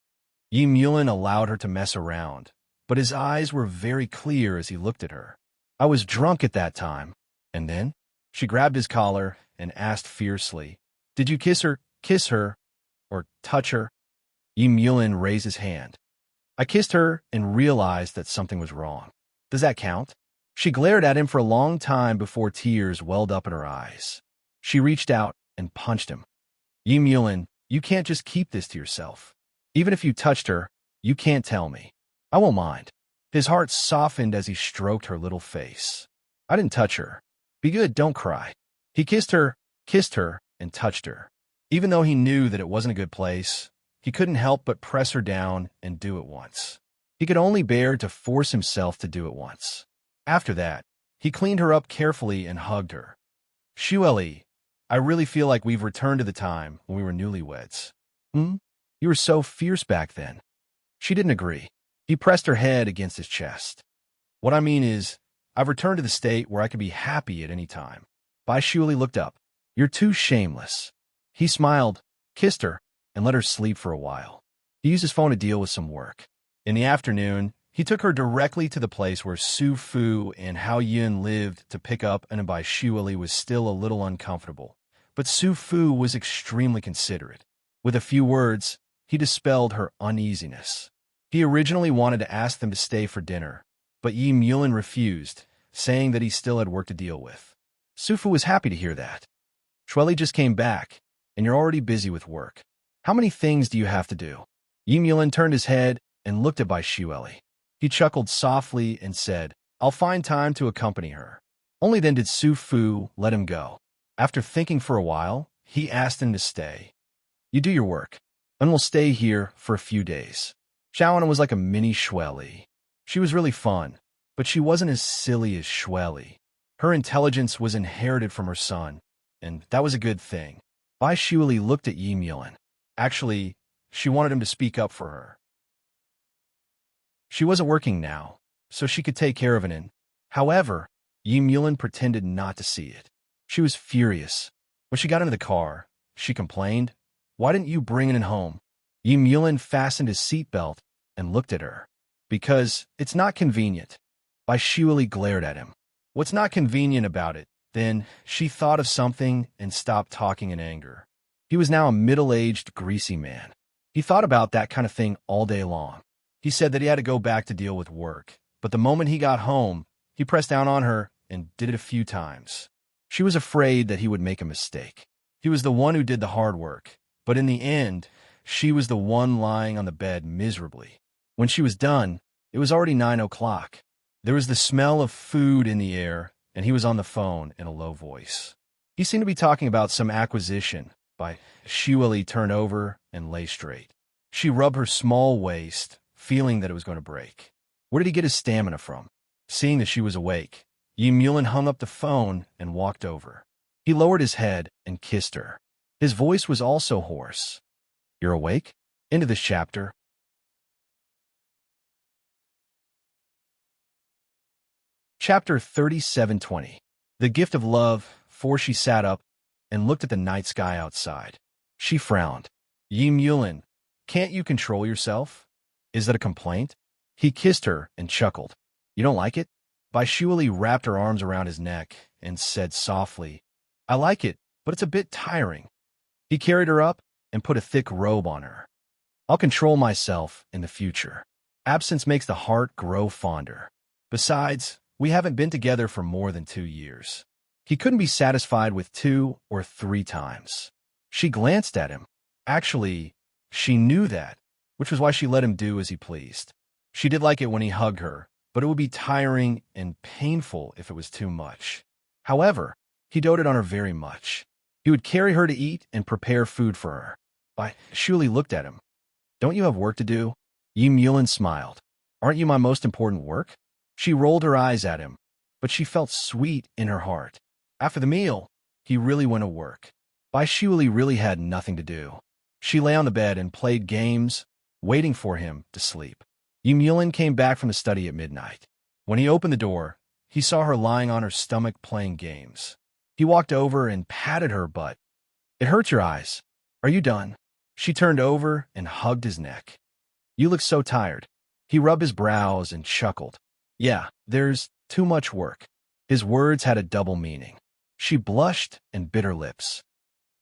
Yi Mulin allowed her to mess around, but his eyes were very clear as he looked at her. I was drunk at that time. And then? She grabbed his collar and asked fiercely, Did you kiss her, or touch her? Yi Mulin raised his hand. I kissed her and realized that something was wrong. Does that count? She glared at him for a long time before tears welled up in her eyes. She reached out and punched him. Yi Mulin, you can't just keep this to yourself. Even if you touched her, you can't tell me. I won't mind. His heart softened as he stroked her little face. I didn't touch her. Be good, don't cry. He kissed her, and touched her. Even though he knew that it wasn't a good place, he couldn't help but press her down and do it once. He could only bear to force himself to do it once. After that, he cleaned her up carefully and hugged her. Xueli, I really feel like we've returned to the time when we were newlyweds. You were so fierce back then. She didn't agree. He pressed her head against his chest. What I mean is, I've returned to the state where I can be happy at any time. Bai Xueli looked up. You're too shameless. He smiled, kissed her, and let her sleep for a while. He used his phone to deal with some work. In the afternoon, he took her directly to the place where Su Fu and Hao Yun lived to pick up, and Bai Xueli was still a little uncomfortable. But Su Fu was extremely considerate. With a few words, he dispelled her uneasiness. He originally wanted to ask them to stay for dinner, but Yi Mulin refused, saying that he still had work to deal with. Su Fu was happy to hear that. Xueli just came back, and you're already busy with work. How many things do you have to do? Yi Mulin turned his head and looked at Bai Xueli. He chuckled softly and said, I'll find time to accompany her. Only then did Su Fu let him go. After thinking for a while, he asked him to stay. You do your work, and we'll stay here for a few days. Xiaoan was like a mini Xueli. She was really fun, but she wasn't as silly as Xueli. Her intelligence was inherited from her son, and that was a good thing. Bai Xueli looked at Yi Mulin. Actually, she wanted him to speak up for her. She wasn't working now, so she could take care of it. However, Yi Mulin pretended not to see it. She was furious. When she got into the car, she complained, Why didn't you bring it home? Yi Mulin fastened his seatbelt and looked at her. Because it's not convenient. Bai Xueli glared at him. What's not convenient about it? Then she thought of something and stopped talking in anger. He was now a middle-aged, greasy man. He thought about that kind of thing all day long. He said that he had to go back to deal with work, but the moment he got home, he pressed down on her and did it a few times. She was afraid that he would make a mistake. He was the one who did the hard work, but in the end, she was the one lying on the bed miserably. When she was done, it was already 9 o'clock. There was the smell of food in the air, and he was on the phone in a low voice. He seemed to be talking about some acquisition. Bai Xueli turned over and lay straight. She rubbed her small waist, feeling that it was going to break. Where did he get his stamina from? Seeing that she was awake, Yi Mulin hung up the phone and walked over. He lowered his head and kissed her. His voice was also hoarse. You're awake? Into this chapter. Chapter 37:20. The Gift of Love. For she sat up and looked at the night sky outside. She frowned. Yi Mulin, can't you control yourself? Is that a complaint? He kissed her and chuckled. You don't like it? Bai Xueli wrapped her arms around his neck and said softly, I like it, but it's a bit tiring. He carried her up and put a thick robe on her. I'll control myself in the future. Absence makes the heart grow fonder. Besides, we haven't been together for more than 2 years. He couldn't be satisfied with 2 or 3 times. She glanced at him. Actually, she knew that, which was why she let him do as he pleased. She did like it when he hugged her, but it would be tiring and painful if it was too much. However, he doted on her very much. He would carry her to eat and prepare food for her. Bai Xueli looked at him. Don't you have work to do? Yi Mulin smiled. Aren't you my most important work? She rolled her eyes at him, but she felt sweet in her heart. After the meal, he really went to work. Bai Xueli really had nothing to do. She lay on the bed and played games, waiting for him to sleep. Yi Mulin came back from the study at midnight. When he opened the door, he saw her lying on her stomach playing games. He walked over and patted her butt. It hurts your eyes. Are you done? She turned over and hugged his neck. You look so tired. He rubbed his brows and chuckled. Yeah, there's too much work. His words had a double meaning. She blushed and bit her lips.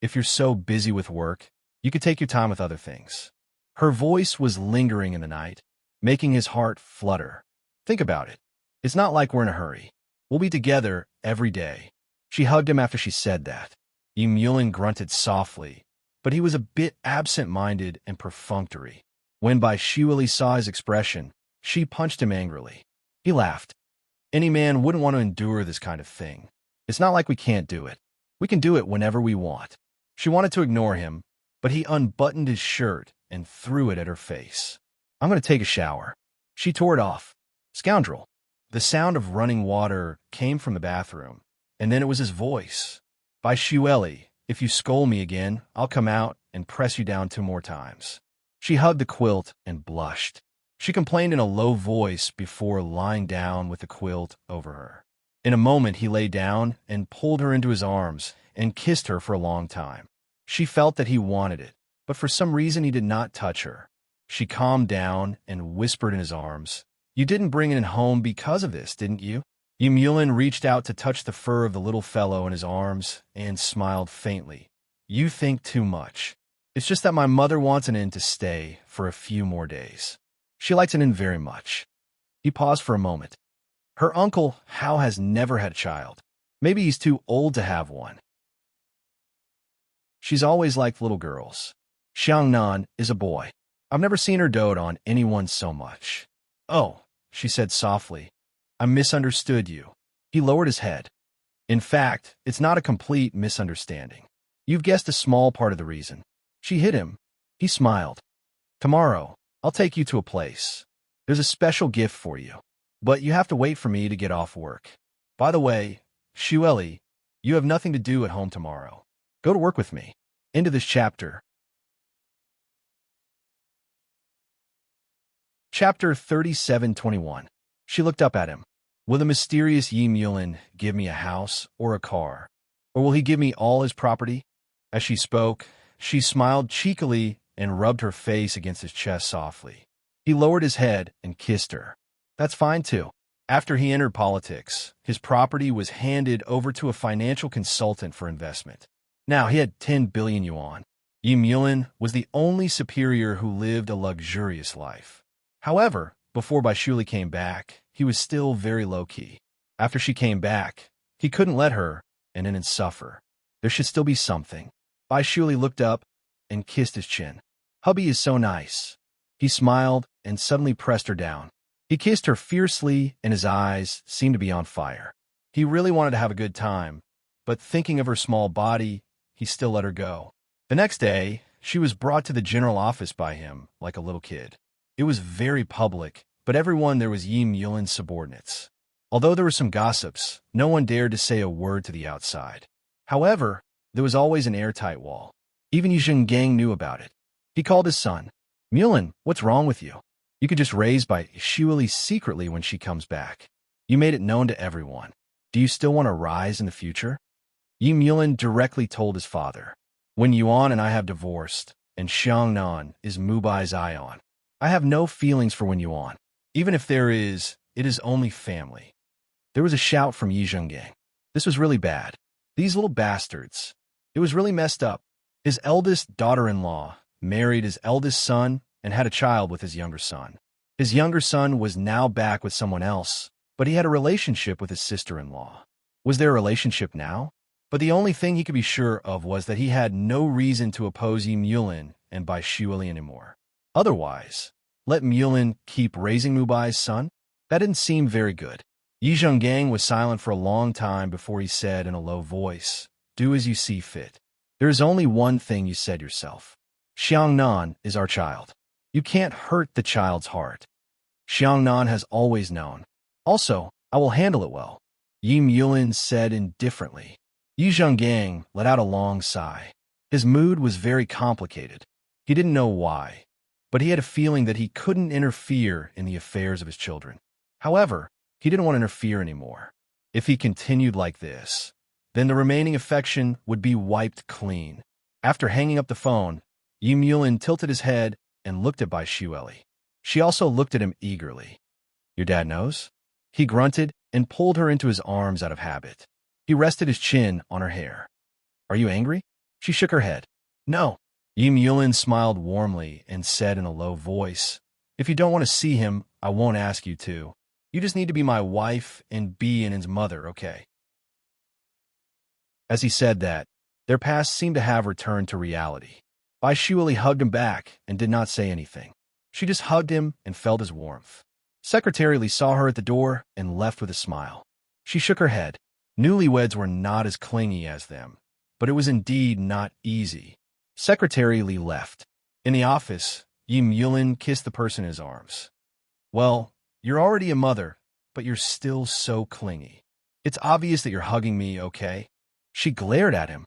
If you're so busy with work, you could take your time with other things. Her voice was lingering in the night, making his heart flutter. Think about it. It's not like we're in a hurry. We'll be together every day. She hugged him after she said that. Yulin grunted softly, but he was a bit absent-minded and perfunctory. When Bai Shiuli saw his expression, she punched him angrily. He laughed. Any man wouldn't want to endure this kind of thing. It's not like we can't do it. We can do it whenever we want. She wanted to ignore him, but he unbuttoned his shirt and threw it at her face. I'm going to take a shower. She tore it off. Scoundrel. The sound of running water came from the bathroom, and then it was his voice. Bai Shiuli, if you scold me again, I'll come out and press you down 2 more times. She hugged the quilt and blushed. She complained in a low voice before lying down with the quilt over her. In a moment, he lay down and pulled her into his arms and kissed her for a long time. She felt that he wanted it, but for some reason he did not touch her. She calmed down and whispered in his arms, "You didn't bring it home because of this, didn't you?" Yulin reached out to touch the fur of the little fellow in his arms and smiled faintly. "You think too much. It's just that my mother wants an inn to stay for a few more days. She likes an inn very much." He paused for a moment. Her uncle, Hao, has never had a child. Maybe he's too old to have one. She's always liked little girls. Xiangnan is a boy. I've never seen her dote on anyone so much. "Oh," she said softly, "I misunderstood you." He lowered his head. "In fact, it's not a complete misunderstanding. You've guessed a small part of the reason." She hit him. He smiled. "Tomorrow, I'll take you to a place. There's a special gift for you. But you have to wait for me to get off work. By the way, Shiuli, you have nothing to do at home tomorrow. Go to work with me." Into this chapter. Chapter 37:21. She looked up at him. Will the mysterious Yulin give me a house or a car? Or will he give me all his property? As she spoke, she smiled cheekily and rubbed her face against his chest softly. He lowered his head and kissed her. That's fine, too. After he entered politics, his property was handed over to a financial consultant for investment. Now he had 10 billion yuan. Yulin was the only superior who lived a luxurious life. However, before Bai Shiuli came back, he was still very low-key. After she came back, he couldn't let her and then suffer. There should still be something. Bai Shiuli looked up and kissed his chin. "Hubby is so nice." He smiled and suddenly pressed her down. He kissed her fiercely, and his eyes seemed to be on fire. He really wanted to have a good time, but thinking of her small body, he still let her go. The next day, she was brought to the general office by him like a little kid. It was very public, but everyone there was Yulin's subordinates. Although there were some gossips, no one dared to say a word to the outside. However, there was always an airtight wall. Even Gang knew about it. He called his son. "Yulin, what's wrong with you? You could just raise Bai Shiuli secretly when she comes back. You made it known to everyone. Do you still want to rise in the future?" Yulin directly told his father. "When Yuan and I have divorced, and Xiangnan is Mubai's Ion, I have no feelings for Wen Yuan. Even if there is, it is only family." There was a shout from Gang. This was really bad. These little bastards. It was really messed up. His eldest daughter-in-law married his eldest son and had a child with his younger son. His younger son was now back with someone else, but he had a relationship with his sister-in-law. Was there a relationship now? But the only thing he could be sure of was that he had no reason to oppose Yulin and Bai Shiuli anymore. Otherwise, let Yulin keep raising Mubai's son? That didn't seem very good. Gang was silent for a long time before he said in a low voice, "Do as you see fit. There is only one thing you said yourself. Xiangnan is our child. You can't hurt the child's heart. Xiangnan has always known. Also, I will handle it well." Yulin said indifferently. Gang let out a long sigh. His mood was very complicated. He didn't know why, but he had a feeling that he couldn't interfere in the affairs of his children. However, he didn't want to interfere anymore. If he continued like this, then the remaining affection would be wiped clean. After hanging up the phone, Yulin tilted his head and looked at Bai Shiuli. She also looked at him eagerly. "Your dad knows?" He grunted and pulled her into his arms out of habit. He rested his chin on her hair. "Are you angry?" She shook her head. "No." Yulin smiled warmly and said in a low voice, "If you don't want to see him, I won't ask you to. You just need to be my wife and be In's mother, okay?" As he said that, Their past seemed to have returned to reality. Baishuali hugged him back and did not say anything. She just hugged him and felt his warmth. Secretary Lee saw her at the door and left with a smile. She shook her head. Newlyweds were not as clingy as them, but it was indeed not easy. Secretary Lee left. In the office, Yim Yulin kissed the person in his arms. Well, you're already a mother, but you're still so clingy. It's obvious that you're hugging me, okay? She glared at him.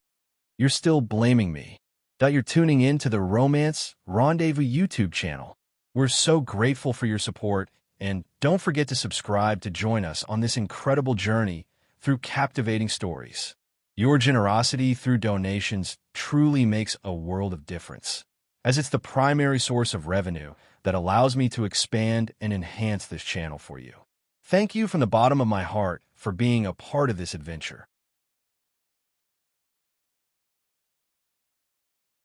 You're still blaming me. That you're tuning in to the Romance Rendezvous YouTube channel. We're so grateful for your support, and don't forget to subscribe to join us on this incredible journey through captivating stories. Your generosity through donations truly makes a world of difference, as it's the primary source of revenue that allows me to expand and enhance this channel for you. Thank you from the bottom of my heart for being a part of this adventure.